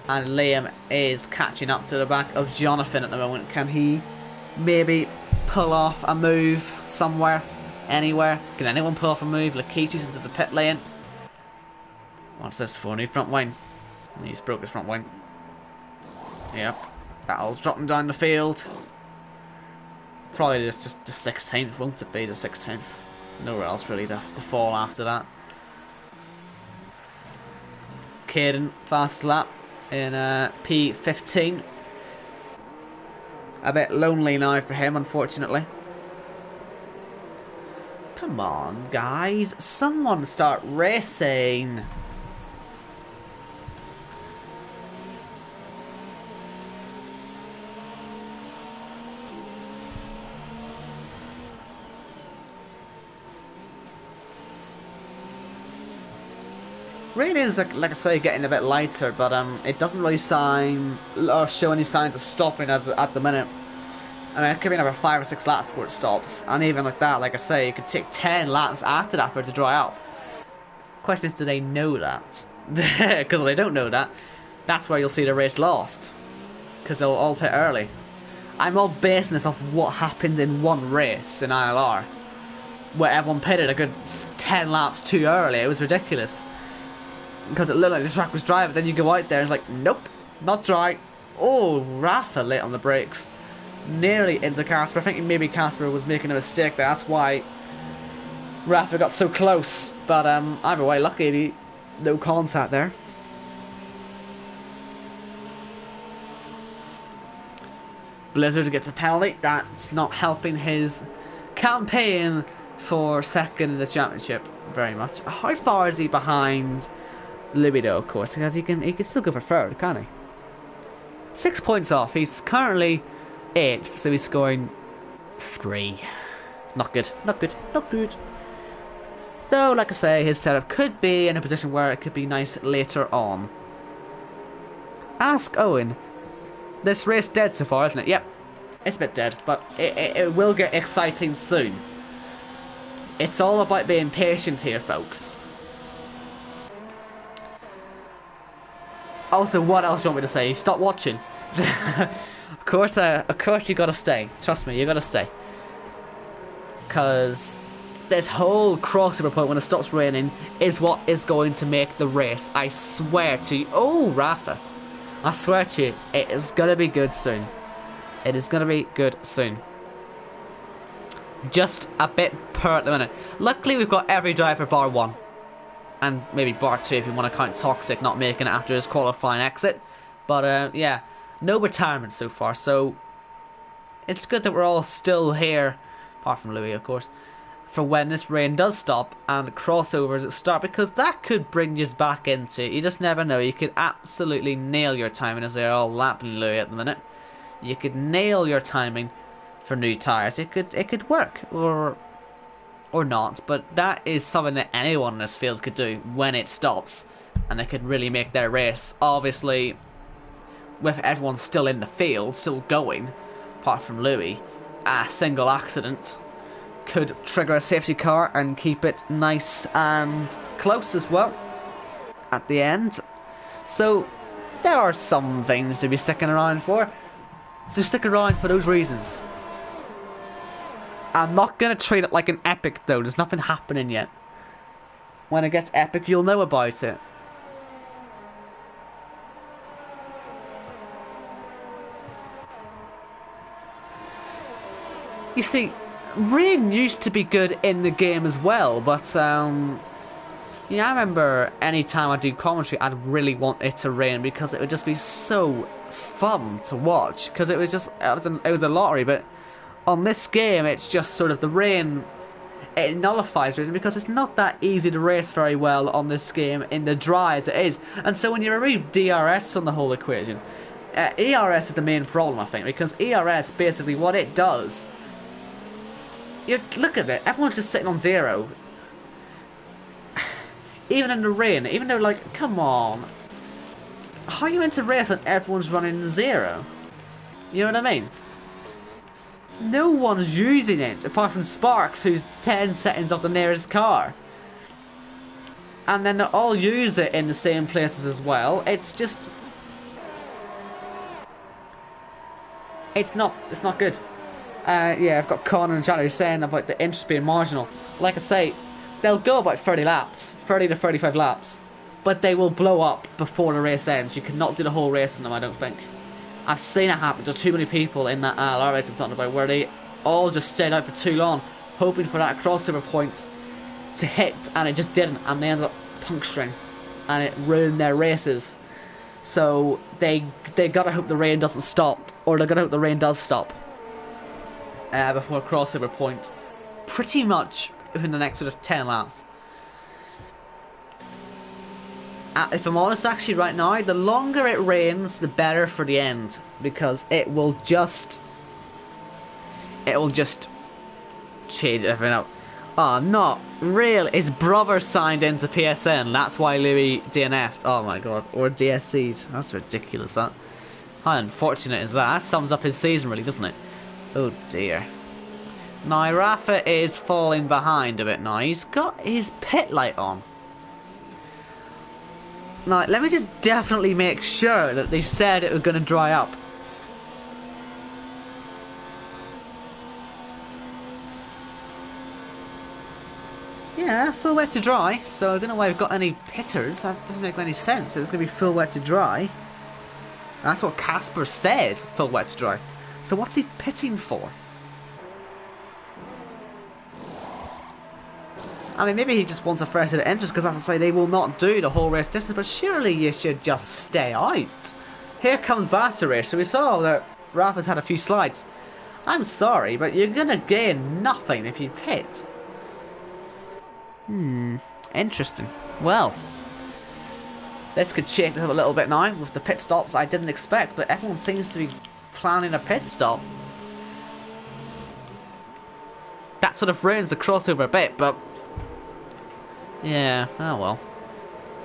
and Liam is catching up to the back of Jonathan at the moment. Can he maybe pull off a move somewhere, anywhere? Can anyone pull off a move? Lakiti's into the pit lane. What's this for? New front wing. He's broke his front wing. Yep, Battle's dropping down the field. Probably just the 16th, won't it be the 16th? Nowhere else really to fall after that. Caden, fastest lap in P15. A bit lonely now for him, unfortunately. Come on, guys. Someone start racing. Rain is, like I say, getting a bit lighter, but it doesn't really show any signs of stopping at the minute. I mean, it could be another 5 or 6 laps before it stops, and even like that, like I say, it could take 10 laps after that for it to dry out. Question is, do they know that? Because if they don't know that, that's where you'll see the race lost, because they'll all pit early. I'm all basing this off what happened in one race in ILR, where everyone pitted a good 10 laps too early. It was ridiculous. Because it looked like the track was dry, but then you go out there and it's like, nope, not dry. Oh, Rafa late on the brakes. Nearly into Casper. I think maybe Casper was making a mistake there. That's why Rafa got so close. But either way, luckily, no contact there. Blizzard gets a penalty. That's not helping his campaign for second in the championship very much. How far is he behind Louis though, of course, because he can still go for third, can't he? 6 points off. He's currently 8th, so he's scoring 3. Not good. Not good. Not good. Though, like I say, his setup could be in a position where it could be nice later on. Ask Owen. This race dead so far, isn't it? Yep. It's a bit dead, but it will get exciting soon. It's all about being patient here, folks. Also, what else do you want me to say? Stop watching. Of course you gotta stay. Trust me, you gotta stay. Because this whole crossover point when it stops raining is what is going to make the race. I swear to you. Oh, Rafa. I swear to you, it is gonna be good soon. It is gonna be good soon. Just a bit per at the minute. Luckily, we've got every driver bar 1. And maybe bar 2 if you want to count Toxic not making it after his qualifying exit. But yeah, no retirement so far. So it's good that we're all still here, apart from Louis, of course, for when this rain does stop and the crossovers start, because that could bring you back into it. You just never know. You could absolutely nail your timing, as they're all lapping Louis at the minute. You could nail your timing for new tyres. It could work, or not, but that is something that anyone in this field could do when it stops, and they could really make their race. Obviously, with everyone still in the field, still going, apart from Louis, a single accident could trigger a safety car and keep it nice and close as well at the end. So there are some things to be sticking around for, so stick around for those reasons. I'm not going to treat it like an epic though. There's nothing happening yet. When it gets epic, you'll know about it. You see, rain used to be good in the game as well, but yeah, I remember any time I do commentary, I'd really want it to rain because it would just be so fun to watch. Because it was just, it was a lottery, but on this game, it's just sort of the rain, it nullifies racing because it's not that easy to race very well on this game in the dry as it is. And so when you remove DRS from the whole equation, ERS is the main problem, I think, because ERS, basically what it does, you look at it, everyone's just sitting on 0. Even in the rain, even though, like, come on. How are you meant to race when everyone's running 0? You know what I mean? No one's using it, apart from Sparks, who's 10 seconds off the nearest car. And then they all use it in the same places as well. It's just... It's not good. Yeah, I've got Connor and Charlie saying about the interest being marginal. Like I say, they'll go about 30 laps, 30 to 35 laps. But they will blow up before the race ends. You cannot do the whole race in them, I don't think. I've seen it happen to too many people in that LR race I'm talking about, where they all just stayed out for too long, hoping for that crossover point to hit, and it just didn't, and they ended up puncturing, and it ruined their races. So they gotta hope the rain doesn't stop, or they gotta hope the rain does stop before a crossover point, pretty much within the next sort of 10 laps. If I'm honest, actually, right now, the longer it rains, the better for the end, because it will just change everything up. Oh, not really. His brother signed into PSN. That's why Louis DNF'd. Oh my god, or DSC'd. That's ridiculous. That. How unfortunate is that? That sums up his season, really, doesn't it? Oh dear. Now Rafa is falling behind a bit now. He's got his pit light on. Now, let me just definitely make sure that they said it was going to dry up. Yeah, full wet to dry. So I don't know why we've got any pitters. That doesn't make any sense. It was going to be full wet to dry. That's what Casper said, full wet to dry. So what's he pitting for? I mean, maybe he just wants a fresh set of entries, because as I say, they will not do the whole race distance, but surely you should just stay out. Here comes Vaster Race, so we saw that Rafa's had a few slides. I'm sorry, but you're going to gain nothing if you pit. Interesting. Well, this could shake it up a little bit now with the pit stops I didn't expect, but everyone seems to be planning a pit stop. That sort of ruins the crossover a bit, but... yeah, oh well.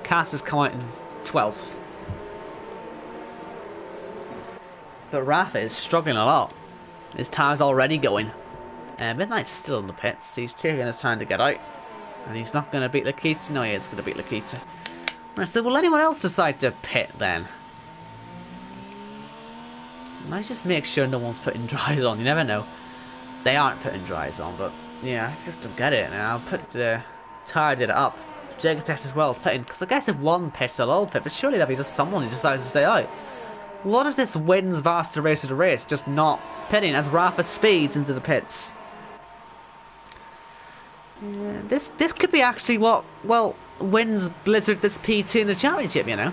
Casper's come out in 12th. But Rafa is struggling a lot. His tire's already going. Midnight's still in the pits. He's taking his time to get out. And he's not going to beat Lakita. No, he is going to beat Lakita. And I said, will anyone else decide to pit then? Let's just make sure no one's putting dries on. You never know. They aren't putting dries on, but yeah, I just don't get it. Now I'll put the tire did it up. Jagatech as well is pitting, because I guess if one pits, they'll all pit, but surely there'll be just someone who decides to stay out. What if this wins Vaster Race of the race, just not pitting as Rafa speeds into the pits? Yeah, this could be actually what, well, wins Blizzard this P2 in the championship, you know.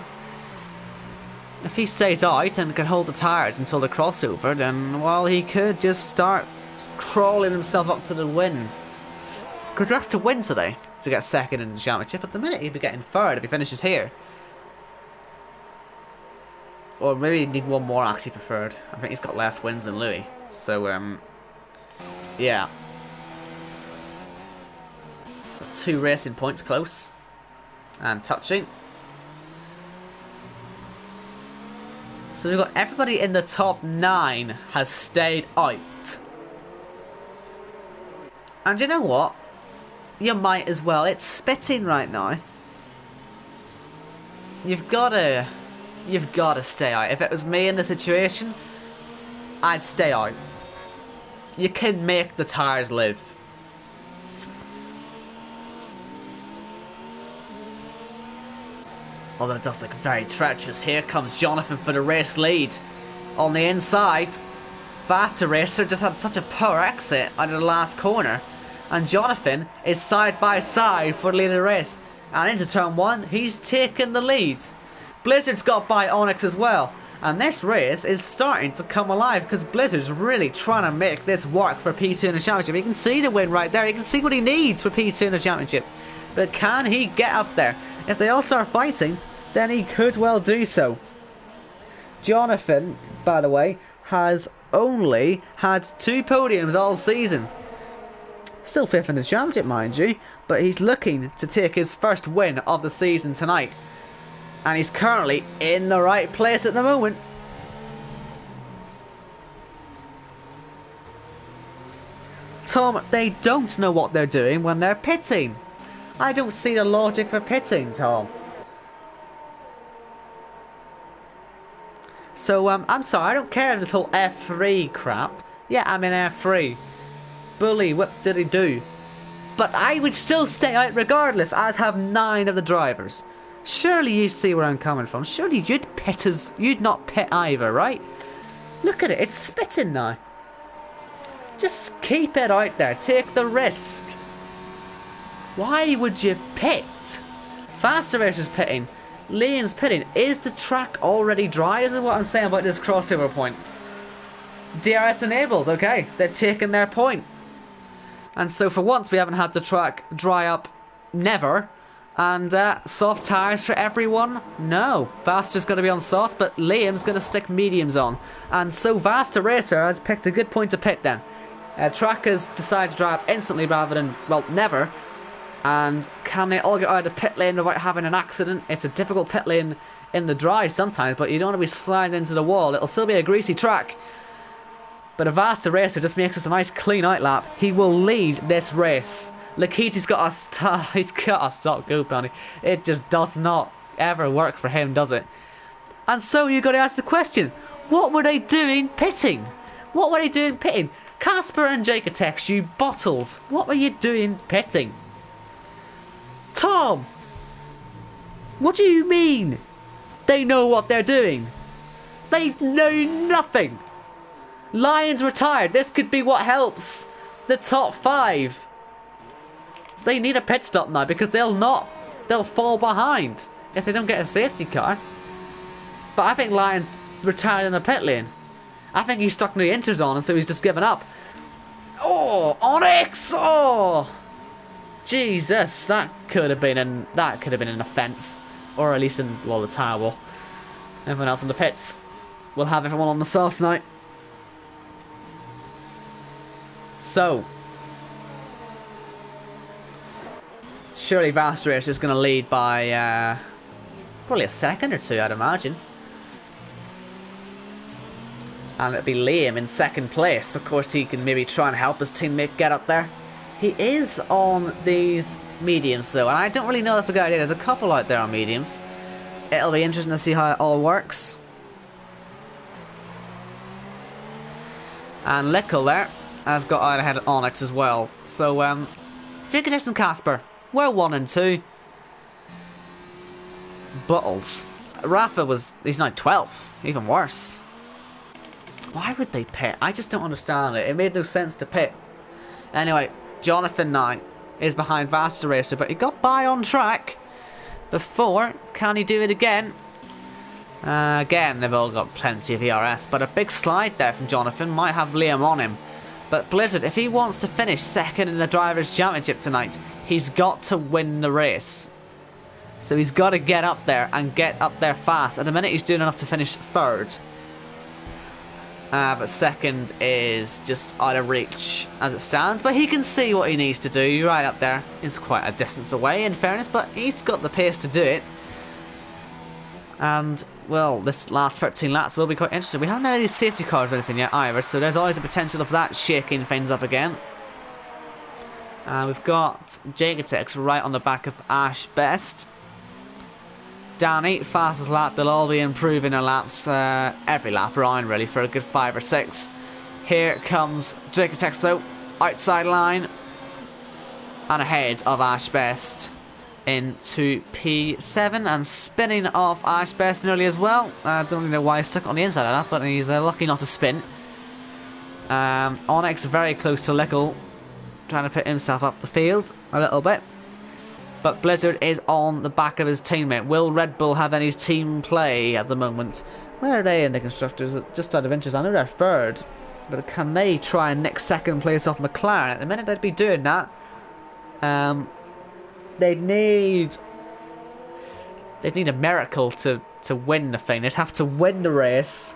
If he stays out and can hold the tires until the crossover, then, well, he could just start crawling himself up to the win. Because you have to win today to get second in the championship. At the minute, he'd be getting third if he finishes here. Or maybe he'd need one more actually for third. I think he's got less wins than Louis. So, yeah. 2 racing points close. And touching. So we've got everybody in the top 9 has stayed out. And you know what? You might as well. It's spitting right now. You've gotta stay out. If it was me in the situation, I'd stay out. You can make the tires live. Although it does look very treacherous. Here comes Jonathan for the race lead. On the inside, Vaster Racer just had such a poor exit out of the last corner. And Jonathan is side by side for the lead of the race. And into turn 1, he's taken the lead. Blizzard's got by Onyx as well. And this race is starting to come alive, because Blizzard's really trying to make this work for P2 in the championship. You can see the win right there. You can see what he needs for P2 in the championship. But can he get up there? If they all start fighting, then he could well do so. Jonathan, by the way, has only had 2 podiums all season. Still 5th in the championship, mind you, but he's looking to take his first win of the season tonight. And he's currently in the right place at the moment. Tom, they don't know what they're doing when they're pitting. I don't see the logic for pitting, Tom. So, I'm sorry, I don't care if this whole F3 crap. Yeah, I'm in F3. Bully, what did he do? But I would still stay out regardless, as have 9 of the drivers. Surely you see where I'm coming from. Surely you'd not pit either, right? Look at it, it's spitting now. Just keep it out there, take the risk. Why would you pit? Faster Racer's pitting. Liam's pitting. Is the track already dry? This is what I'm saying about this crossover point. DRS enabled, okay. They've taken their point. And so for once we haven't had the track dry up never. And soft tyres for everyone? No. Vaster's going to be on softs, but Liam's going to stick mediums on. And so Vaster Racer has picked a good point to pit then. Track has decided to drive instantly rather than, well, never. And can they all get out of the pit lane without having an accident? It's a difficult pit lane in the dry sometimes, but you don't want to be sliding into the wall. It'll still be a greasy track. But a Vaster Racer just makes us a nice clean out lap. He will lead this race. Lakiti's got he's got a stop go penalty. It just does not ever work for him, does it? And so you got to ask the question: what were they doing pitting? What were they doing pitting? Casper and Jacotex, you bottles. What were you doing pitting? Tom! What do you mean? They know what they're doing. They know nothing. Lions retired. This could be what helps the top 5. They need a pit stop now because they'll fall behind if they don't get a safety car. But I think Lions retired in the pit lane. I think he's stuck the inters on and so he's just given up. Oh, Onyx! Oh, Jesus, that could have been an offence, or at least in the tyre wall. Everyone else in the pits. We'll have everyone on the sauce night. So, surely Vaster is just going to lead by probably a second or two, I'd imagine. And it'll be Liam in second place. Of course, he can maybe try and help his teammate get up there. He is on these mediums, though, and I don't really know that's a good idea. There's a couple out there on mediums. It'll be interesting to see how it all works. And Lickle there has got out ahead of Onyx as well. So, Jacob and Casper, we're 1 and 2. Buttles. Rafa he's now 12th, even worse. Why would they pit? I just don't understand it. It made no sense to pit. Anyway, Jonathan now is behind Vaster Racer, but he got by on track before. Can he do it again? Again, they've all got plenty of ERS, but a big slide there from Jonathan might have Liam on him. But Blizzard, if he wants to finish second in the Drivers' Championship tonight, he's got to win the race. So he's got to get up there and get up there fast. At the minute, he's doing enough to finish third. But second is just out of reach as it stands. But he can see what he needs to do right up there. It's quite a distance away, in fairness, but he's got the pace to do it. And, well, this last 13 laps will be quite interesting. We haven't had any safety cars or anything yet either, so there's always a potential of that shaking things up again. We've got Jacotex right on the back of Ash Best. Danny, fastest lap. They'll all be improving their laps every lap around, really, for a good 5 or 6. Here comes Jacotex, though, outside line and ahead of Ash Best into P7 and spinning off Ash Best nearly as well. I don't really know why he's stuck on the inside of that, but he's lucky not to spin. Onyx very close to Lickle, trying to put himself up the field a little bit. But Blizzard is on the back of his teammate. Will Red Bull have any team play at the moment? Where are they in the constructors? Just out of interest, I know they're third. But can they try and nick second place off McLaren? At the minute they'd be doing that. They'd need a miracle to win the thing. They'd have to win the race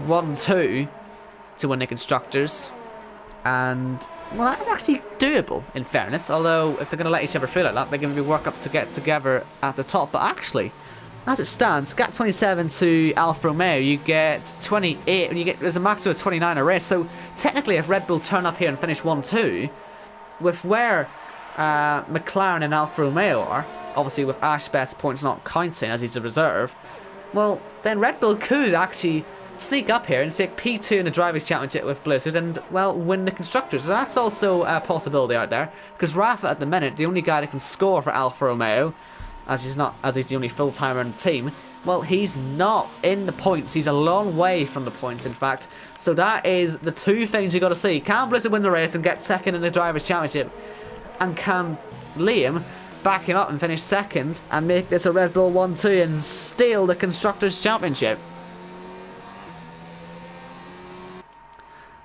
1-2 to win the constructors. And, well, that's actually doable, in fairness. Although, if they're going to let each other through like that, they're going to be work up to get together at the top. But actually, As it stands, gap 27 to Alfa Romeo, you get 28, and there's a maximum of 29 a race. So technically, if Red Bull turn up here and finish 1-2, with where McLaren and Alfa Romeo are, obviously with Ashbeth's points not counting as he's a reserve, well, then Red Bull could actually sneak up here and take P2 in the Drivers' Championship with Blizzard and, well, win the Constructors. So that's also a possibility out there, because Rafa at the minute, the only guy that can score for Alfa Romeo, as he's the only full-timer in the team, well, he's not in the points. He's a long way from the points, in fact. So that is the two things you got to see. Can Blizzard win the race and get second in the Drivers' Championship? And can Liam back him up and finish second and make this a Red Bull 1-2 and steal the Constructors' Championship?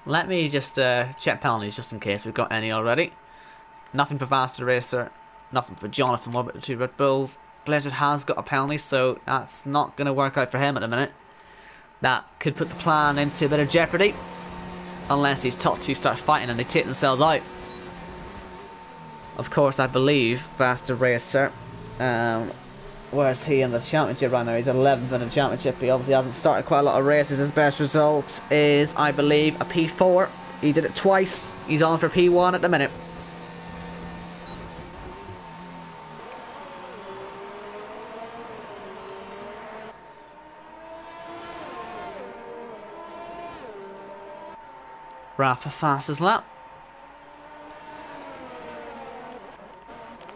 Let me just check penalties just in case we've got any already. Nothing for Faster Racer. Nothing for Jonathan. What about the two Red Bulls? Blizzard has got a penalty, so that's not going to work out for him at the minute. That could put the plan into a bit of jeopardy. Unless these top two start fighting and they take themselves out. Of course, I believe Faster Racer. Where's he in the championship right now? He's 11th in the championship. He obviously hasn't started quite a lot of races. His best result is, I believe, a P4. He did it twice. He's on for P1 at the minute. Rafa fastest lap.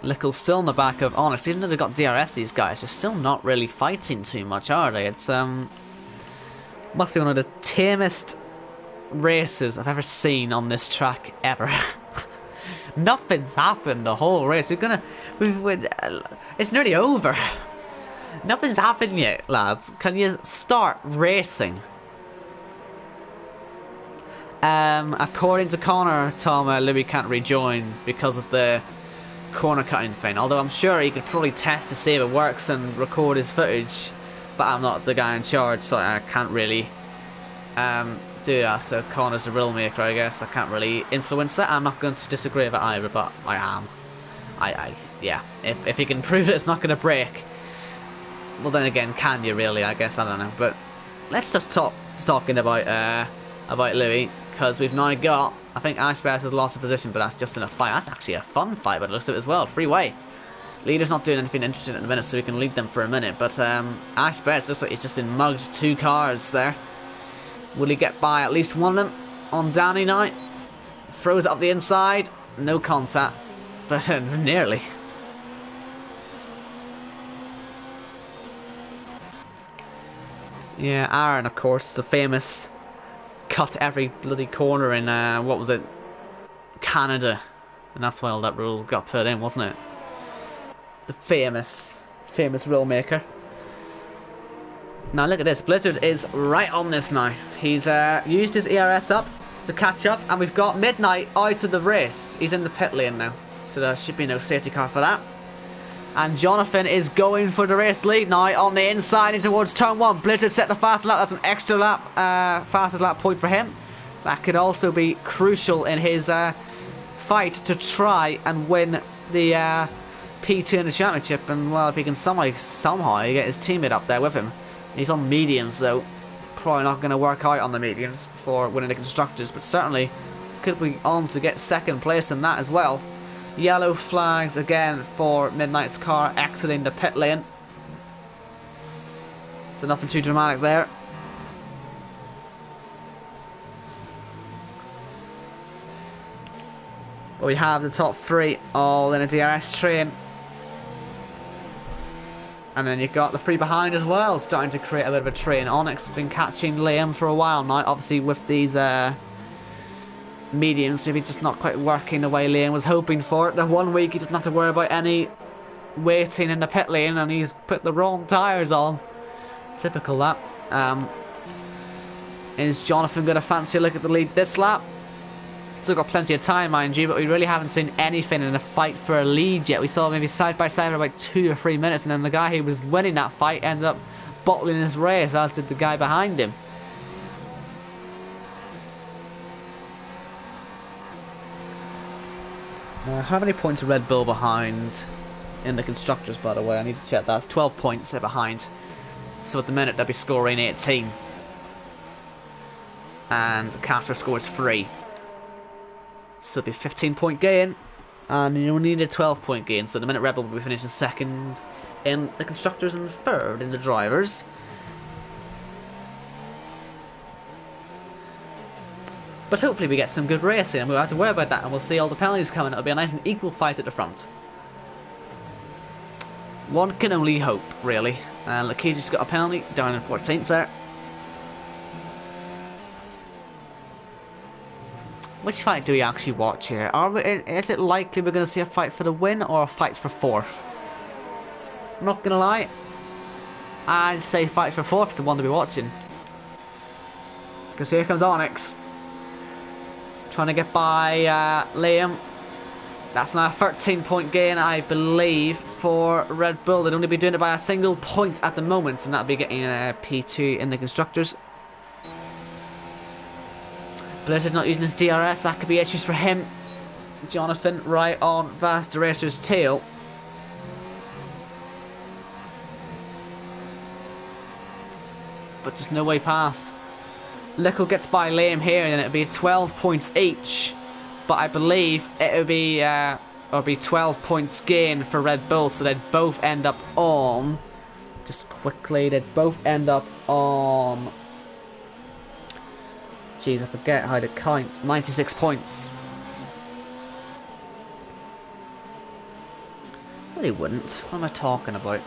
Lickle's still in the back of Honest. Even though they've got DRS, these guys are still not really fighting too much, are they? It's must be one of the tamest races I've ever seen on this track ever. Nothing's happened the whole race. It's nearly over. Nothing's happened yet, lads. Can you start racing? According to Connor, Tom, Louis can't rejoin because of the corner cutting thing. Although I'm sure he could probably test to see if it works and record his footage. But I'm not the guy in charge, so I can't really do that. So Connor's the rule maker, I guess. I can't really influence it. I'm not going to disagree with it either, but I am. Yeah. If he can prove that it's not going to break, well then again, can you really? I guess I don't know. But let's just talking about Louis. Because we've now got, I think Ashbeth has lost the position, but that's just in a fight. That's actually a fun fight, but it looks like it as well. Freeway. Leader's not doing anything interesting at the minute, so we can lead them for a minute. But Ashbeth looks like he's just been mugged 2 cars there. Will he get by at least one of them on Danny now? Throws it up the inside. No contact. But nearly. Yeah, Aaron, of course, the famous cut every bloody corner in, what was it, Canada. And that's why all that rule got put in, wasn't it? The famous rule maker. Now look at this, Blizzard is right on this now. He's used his ERS up to catch up, and we've got Midnight out of the race. He's in the pit lane now, so there should be no safety car for that. And Jonathan is going for the race lead now on the inside in towards turn 1. Blizzard set the fastest lap. That's an extra lap, fastest lap point for him. That could also be crucial in his fight to try and win the P2 in the championship. And well, if he can somehow get his teammate up there with him. He's on mediums though. Probably not going to work out on the mediums for winning the constructors, but certainly could be on to get second place in that as well. Yellow flags again for Midnight's car exiting the pit lane. So nothing too dramatic there. But we have the top 3 all in a DRS train. And then you've got the 3 behind as well, starting to create a bit of a train. Onyx has been catching Liam for a while now, obviously with these mediums, maybe just not quite working the way Liam was hoping for it. The 1 week he doesn't have to worry about any waiting in the pit lane, and he's put the wrong tyres on. Typical that. Is Jonathan going to fancy a look at the lead this lap? Still got plenty of time, mind you, but we really haven't seen anything in a fight for a lead yet. We saw maybe side by side for about 2 or 3 minutes, and then the guy who was winning that fight ended up bottling his race, as did the guy behind him. How many points are Red Bull behind? in the constructors, by the way. I need to check that. It's 12 points they're behind. So at the minute they'll be scoring 18. And Casper scores 3. So it'll be a 15-point gain. And you only need a 12-point gain. So at the minute Red Bull will be finishing second in the constructors and third in the drivers. But hopefully we get some good racing and we won't have to worry about that, and we'll see all the penalties coming. It'll be a nice and equal fight at the front. One can only hope, really. Lakiji's got a penalty down in 14th there. Which fight do we actually watch here? Is it likely we're going to see a fight for the win or a fight for 4th? I'm not going to lie. I'd say fight for 4th is the one to be watching. Because here comes Onyx. Trying to get by Liam. That's now a 13-point gain, I believe, for Red Bull. They'd only be doing it by a single point at the moment, and that'll be getting a P2 in the constructors. Blizzard not using his DRS, that could be issues for him. Jonathan right on Vast Racer's tail. But just no way past. Lickle gets by Liam here, and it'll be 12 points each. But I believe it'll be 12 points gain for Red Bull, so they'd both end up on. Just quickly, they'd both end up on. Jeez, I forget how to count. 96 points. Well, they wouldn't. What am I talking about?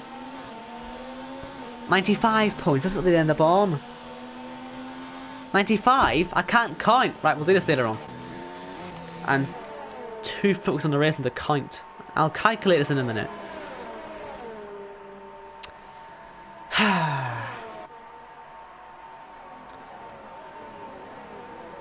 95 points. That's what they'd end up on. 95? I can't count. Right, we'll do this later on. And too focused on the racing to count. I'll calculate this in a minute.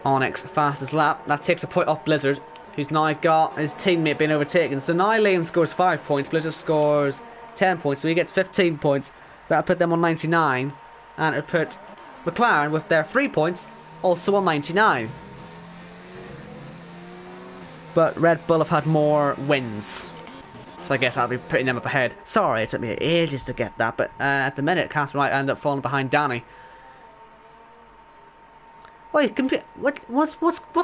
Onyx, fastest lap. That takes a point off Blizzard, who's now got his teammate being overtaken. So now Liam scores 5 points, Blizzard scores 10 points, so he gets 15 points. So that'll put them on 99. And it'll put McLaren with their 3 points also on 99. But Red Bull have had more wins, so I guess I'll be putting them up ahead. Sorry, it took me ages to get that, but at the minute Casper might end up falling behind Danny. Wait, what's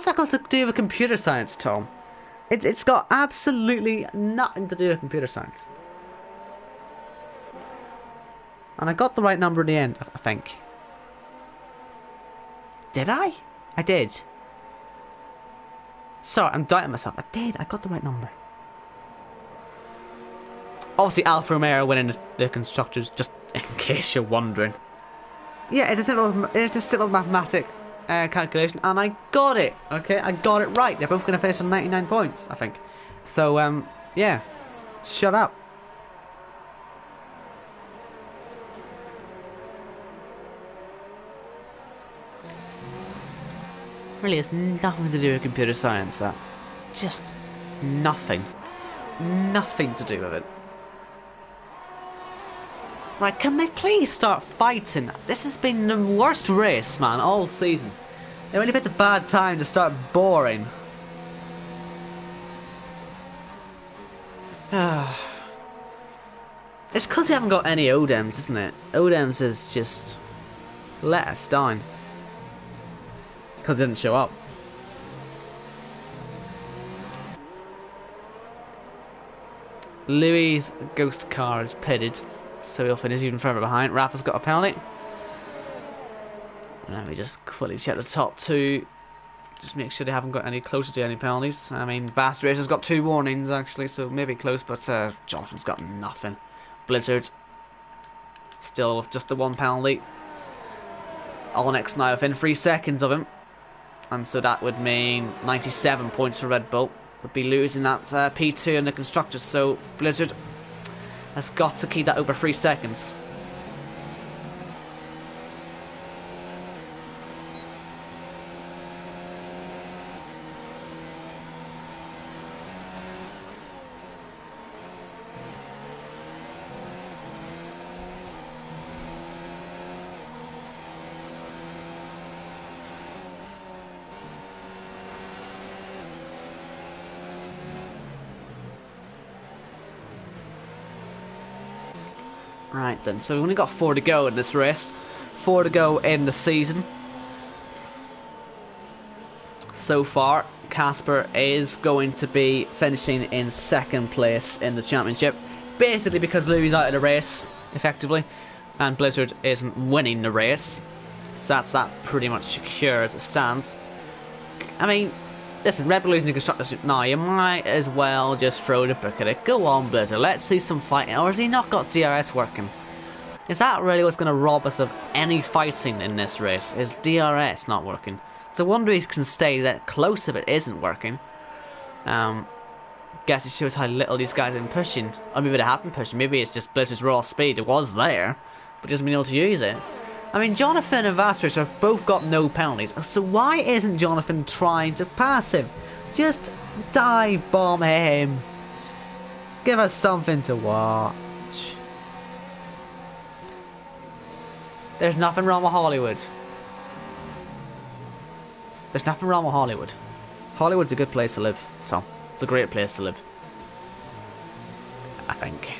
that got to do with computer science, Tom? It's got absolutely nothing to do with computer science. And I got the right number in the end, I think. Did I? I did. Sorry, I'm doubting myself. I did. I got the right number. Obviously, Alfa Romeo winning the constructors, just in case you're wondering. Yeah, it's a simple mathematic calculation, and I got it. Okay, I got it right. They're both going to finish on 99 points, I think. So, yeah. Shut up. Really, it's nothing to do with computer science, that. Just nothing. Nothing to do with it. Right, can they please start fighting? This has been the worst race, man, all season. They really picked a bad time to start boring. It's because we haven't got any Odems, isn't it? Odems has just let us down. Because they didn't show up. Louis' ghost car is pitted, so he'll finish even further behind. Rafa's got a penalty. Let me just quickly check the top two. Just make sure they haven't got any closer to any penalties. I mean, Vast Racer's got 2 warnings actually, so maybe close, but Jonathan's got nothing. Blizzard still with just the 1 penalty. Onyx now within 3 seconds of him. And so that would mean 97 points for Red Bull. Would be losing that P2 in the constructors. So Blizzard has got to keep that over 3 seconds. Right then, so we've only got 4 to go in this race. 4 to go in the season. So far, Casper is going to be finishing in 2nd place in the championship. Basically because Louis out of the race, effectively. And Blizzard isn't winning the race. So that's that pretty much secure as it stands. I mean, listen, Red Bull losing to Constructors now, you might as well just throw the book at it. Go on, Blizzard, let's see some fighting. Or has he not got DRS working? Is that really what's going to rob us of any fighting in this race? Is DRS not working? So I wonder if he can stay that close if it isn't working. Guess it shows how little these guys have been pushing. Or maybe they have been pushing. Maybe it's just Blizzard's raw speed. It was there, but he hasn't been able to use it. I mean, Jonathan and Vastris have both got no penalties. So why isn't Jonathan trying to pass him? Just dive bomb him. Give us something to watch. There's nothing wrong with Hollywood. There's nothing wrong with Hollywood. Hollywood's a good place to live, Tom. It's a great place to live. I think.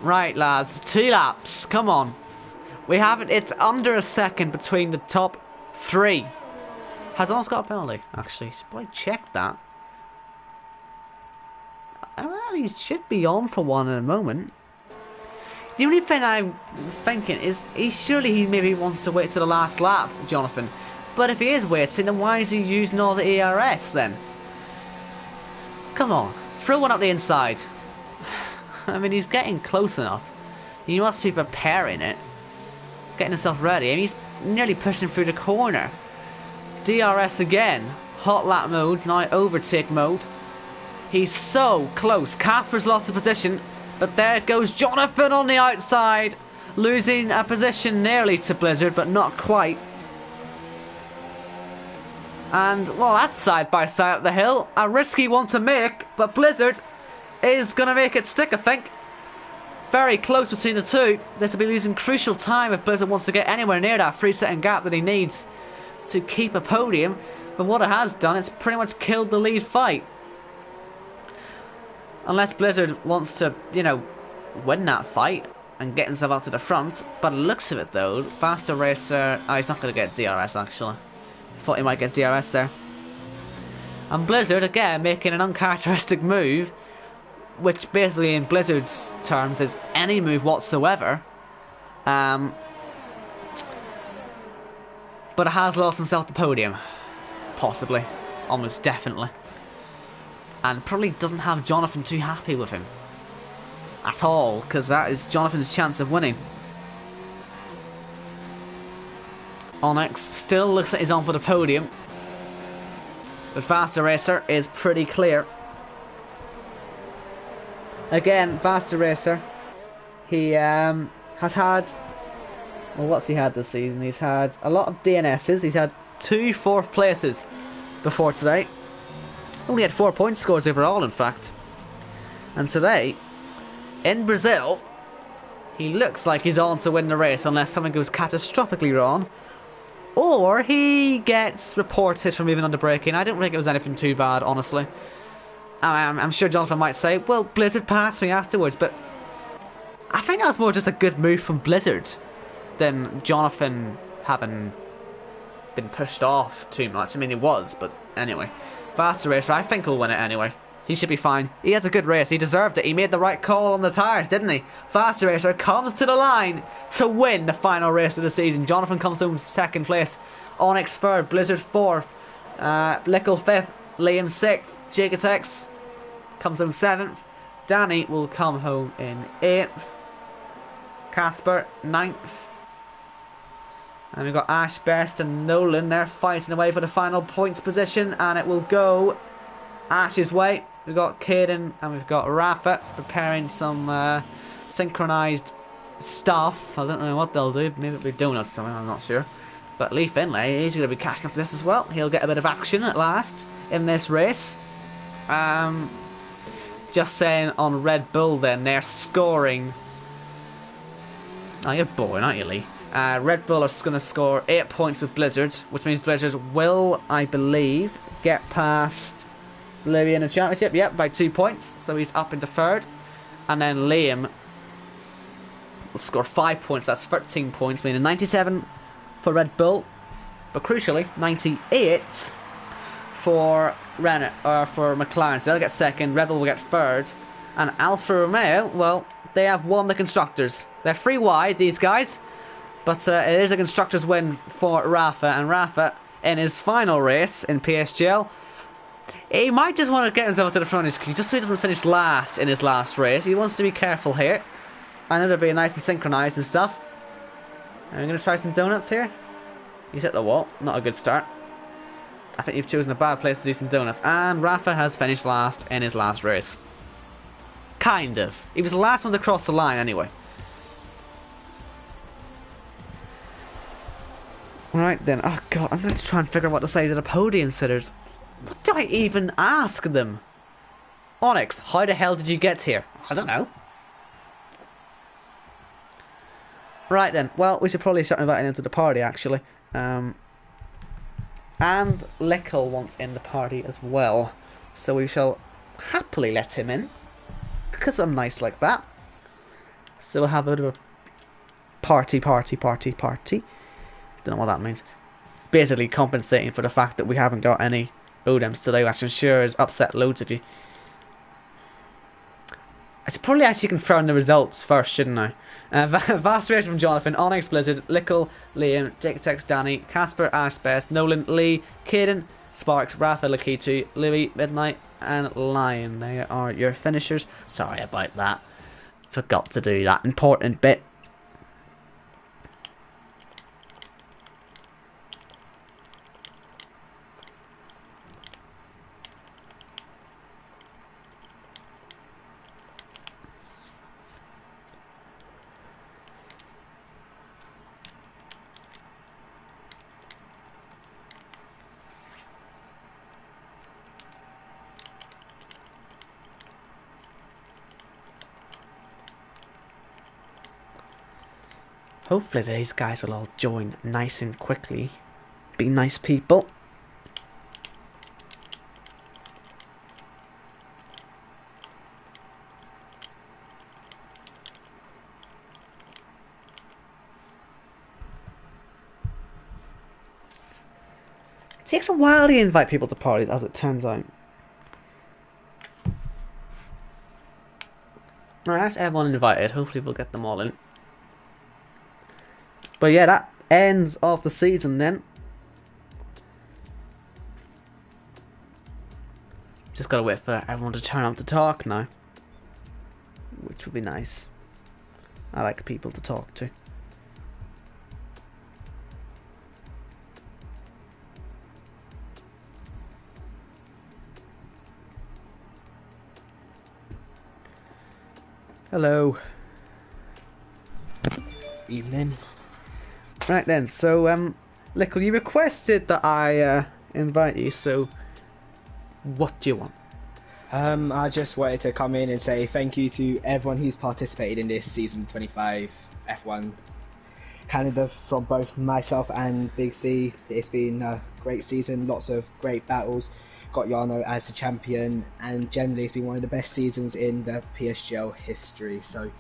Right, lads. 2 laps. Come on. We have it. It's under a second between the top 3. Has almost got a penalty, actually. Should probably check that. Well, he should be on for one in a moment. The only thing I'm thinking is, surely he maybe wants to wait till the last lap, Jonathan. But if he is waiting, then why is he using all the ERS then? Come on, throw one up the inside. I mean, he's getting close enough. He must be preparing it. Getting himself ready. I mean, he's nearly pushing through the corner. DRS again. Hot lap mode, now overtake mode. He's so close. Casper's lost the position. But there goes Jonathan on the outside. Losing a position nearly to Blizzard, but not quite. And, well, that's side by side up the hill. A risky one to make, but Blizzard is going to make it stick, I think. Very close between the two. This will be losing crucial time if Blizzard wants to get anywhere near that 3-second gap that he needs to keep a podium. But what it has done, it's pretty much killed the lead fight. Unless Blizzard wants to, you know, win that fight and get himself out to the front. By the looks of it, though, Faster Racer... Oh, he's not going to get DRS, actually. Thought he might get DRS there. And Blizzard, again, making an uncharacteristic move, which basically, in Blizzard's terms, is any move whatsoever. But it has lost himself the podium. Possibly. Almost definitely. And probably doesn't have Jonathan too happy with him at all, because that is Jonathan's chance of winning. Onyx still looks like he's on for the podium, but Faster Racer is pretty clear. Again, Faster Racer, he has had, well, what's he had this season? He's had a lot of DNSs. He's had 2 4th places before today. Only had 4 point scores overall, in fact. And today, in Brazil, he looks like he's on to win the race unless something goes catastrophically wrong. Or he gets reported for moving under braking. I don't think it was anything too bad, honestly. I'm sure Jonathan might say, well, Blizzard passed me afterwards, but I think that was more just a good move from Blizzard than Jonathan having been pushed off too much. I mean, he was, but anyway. Faster Racer, I think he'll win it anyway. He should be fine. He has a good race. He deserved it. He made the right call on the tyres, didn't he? Faster Racer comes to the line to win the final race of the season. Jonathan comes home 2nd place. Onyx 3rd. Blizzard 4th. Lickle 5th. Liam 6th. Jacotex comes home 7th. Danny will come home in 8th. Casper 9th. And we've got Ash, Best and Nolan. They're fighting away for the final points position. And it will go Ash's way. We've got Caden and we've got Rafa preparing some synchronised stuff. I don't know what they'll do. Maybe it'll be donuts or something, I'm not sure. But Lee Finlay, he's going to be catching up to this as well. He'll get a bit of action at last in this race. Just saying on Red Bull then, they're scoring... Oh, you're boring, aren't you, Lee? Red Bull is going to score 8 points with Blizzard, which means Blizzard will, I believe, get past Louis in the championship. Yep, by 2 points, so he's up into 3rd. And then Liam will score 5 points. That's 13 points, meaning 97 for Red Bull. But crucially, 98 for for McLaren. So they'll get second, Red Bull will get third. And Alfa Romeo, well, they have won the Constructors. They're 3 wide, these guys. But it is a Constructors win for Rafa. And Rafa, in his final race in PSGL, he might just want to get himself to the front of his queue just so he doesn't finish last in his last race. He wants to be careful here. I know they're being nice and synchronised and stuff. I'm going to try some donuts here. He's hit the wall. Not a good start. I think you've chosen a bad place to do some donuts. And Rafa has finished last in his last race. Kind of. He was the last one to cross the line anyway. Right then. Oh god, I'm going to try and figure out what to say to the podium sitters. What do I even ask them? Onyx, how the hell did you get here? I don't know. Right then. Well, we should probably start inviting him to the party actually. And Lickle wants in the party as well. So we shall happily let him in. Because I'm nice like that. So we'll have a bit of a party. Don't know what that means. Basically compensating for the fact that we haven't got any Odems today, which I'm sure has upset loads of you. I should probably actually confirm the results first, shouldn't I? Vast race from Jonathan, Onyx, Blizzard, Lickle, Liam, Jake Tex, Danny, Casper, Ash, Best, Nolan, Lee, Caden, Sparks, Rafa, Lakitu, Louis, Midnight, and Lion. They are your finishers. Sorry about that. Forgot to do that important bit. Hopefully these guys will all join nice and quickly. Be nice people. It takes a while to invite people to parties, as it turns out. Right, that's everyone invited. Hopefully we'll get them all in. But yeah, that ends of the season then. Just gotta wait for everyone to turn up to talk now. Which would be nice. I like people to talk to. Hello. Evening. Right then, so Lickle, you requested that I invite you, so what do you want? I just wanted to come in and say thank you to everyone who's participated in this season 25 F1 Canada from both myself and Big C. It's been a great season, lots of great battles, got Yano as the champion, and generally it's been one of the best seasons in the PSGL history. So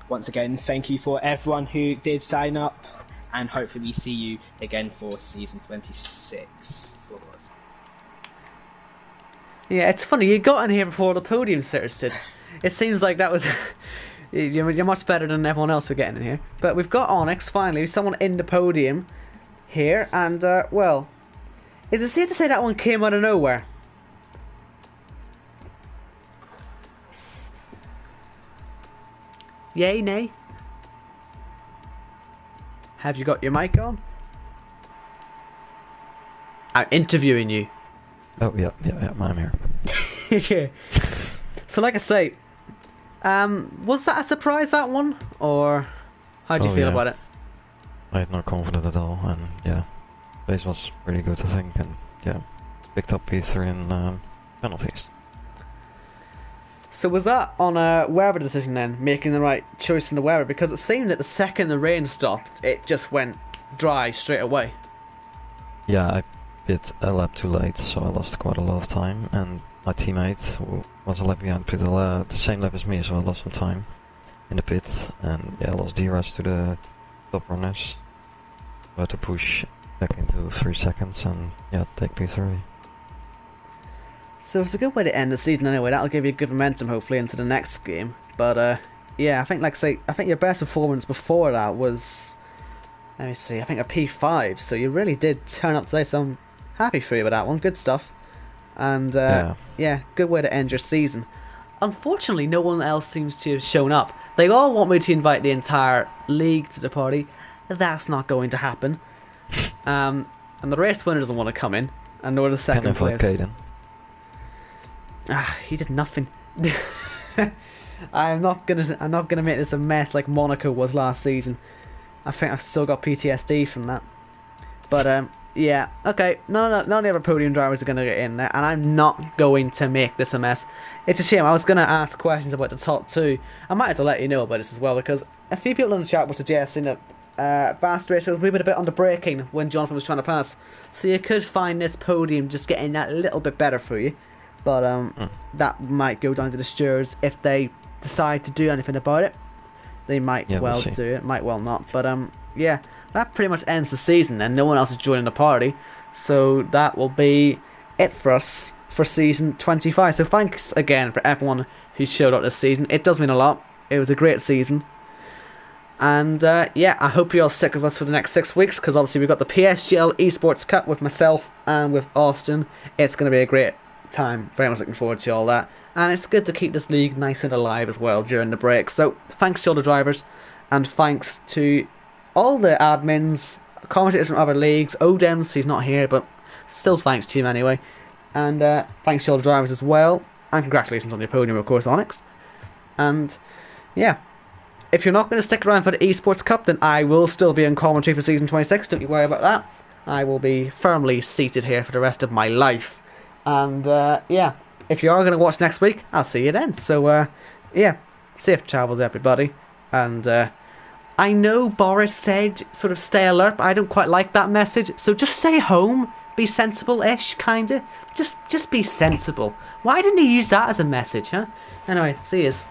once again, thank you for everyone who did sign up, and hopefully we see you again for season 26. Yeah, it's funny, you got in here before the podium sitters did. It seems like that was... you're much better than everyone else for getting in here. But we've got Onyx, finally, someone in the podium here, and, well... Is it safe to say that one came out of nowhere? Yay, nay? Have you got your mic on? I'm interviewing you. Oh, yeah, I'm here. Yeah. So like I say, was that a surprise, that one? Or how do you feel about it? I had no confidence at all, and yeah, base was really good, I think, and yeah, picked up P3 in penalties. So was that on a weather decision then, making the right choice in the weather? Because it seemed that the second the rain stopped, it just went dry straight away. Yeah, I hit a lap too late, so I lost quite a lot of time, and my teammate, who was a lap behind, put the same lap as me, so I lost some time in the pit, and yeah, lost DRS to the top runners. I had to push back into 3 seconds and yeah, take P3. So it's a good way to end the season anyway. That'll give you good momentum hopefully into the next game. But yeah, I think I think your best performance before that was, let me see, I think a P5. So you really did turn up today. So I'm happy for you with that one. Good stuff. And yeah, good way to end your season. Unfortunately, no one else seems to have shown up. They all want me to invite the entire league to the party. That's not going to happen. And the race winner doesn't want to come in, and nor the second place. He did nothing. I'm not gonna make this a mess like Monaco was last season. I think I've still got PTSD from that. But yeah, okay. None of the other podium drivers are gonna get in there, and I'm not going to make this a mess. It's a shame. I was gonna ask questions about the top two. I might have to let you know about this as well, because a few people in the chat were suggesting that fast racer was moving a bit under braking when Jonathan was trying to pass, so you could find this podium just getting that a little bit better for you. But that might go down to the stewards if they decide to do anything about it. They might well do it, might well not. But yeah, that pretty much ends the season, and no one else is joining the party. So that will be it for us for season 25. So thanks again for everyone who showed up this season. It does mean a lot. It was a great season. And yeah, I hope you all stick with us for the next 6 weeks, because obviously we've got the PSGL Esports Cup with myself and with Austin. It's going to be a great time. Very much looking forward to all that. And it's good to keep this league nice and alive as well during the break. So thanks to all the drivers, and thanks to all the admins, commentators from other leagues, Odems, he's not here, but still thanks to him anyway. And thanks to all the drivers as well. And congratulations on your podium, of course, Onyx. And yeah, if you're not going to stick around for the Esports Cup, then I will still be in commentary for season 26. Don't you worry about that. I will be firmly seated here for the rest of my life. And yeah, if you are going to watch next week, I'll see you then. So yeah, safe travels everybody. And I know Boris said sort of stay alert, but I don't quite like that message. So just stay home, be sensible-ish, kinda. Just be sensible. Why didn't he use that as a message, huh? Anyway, see yous.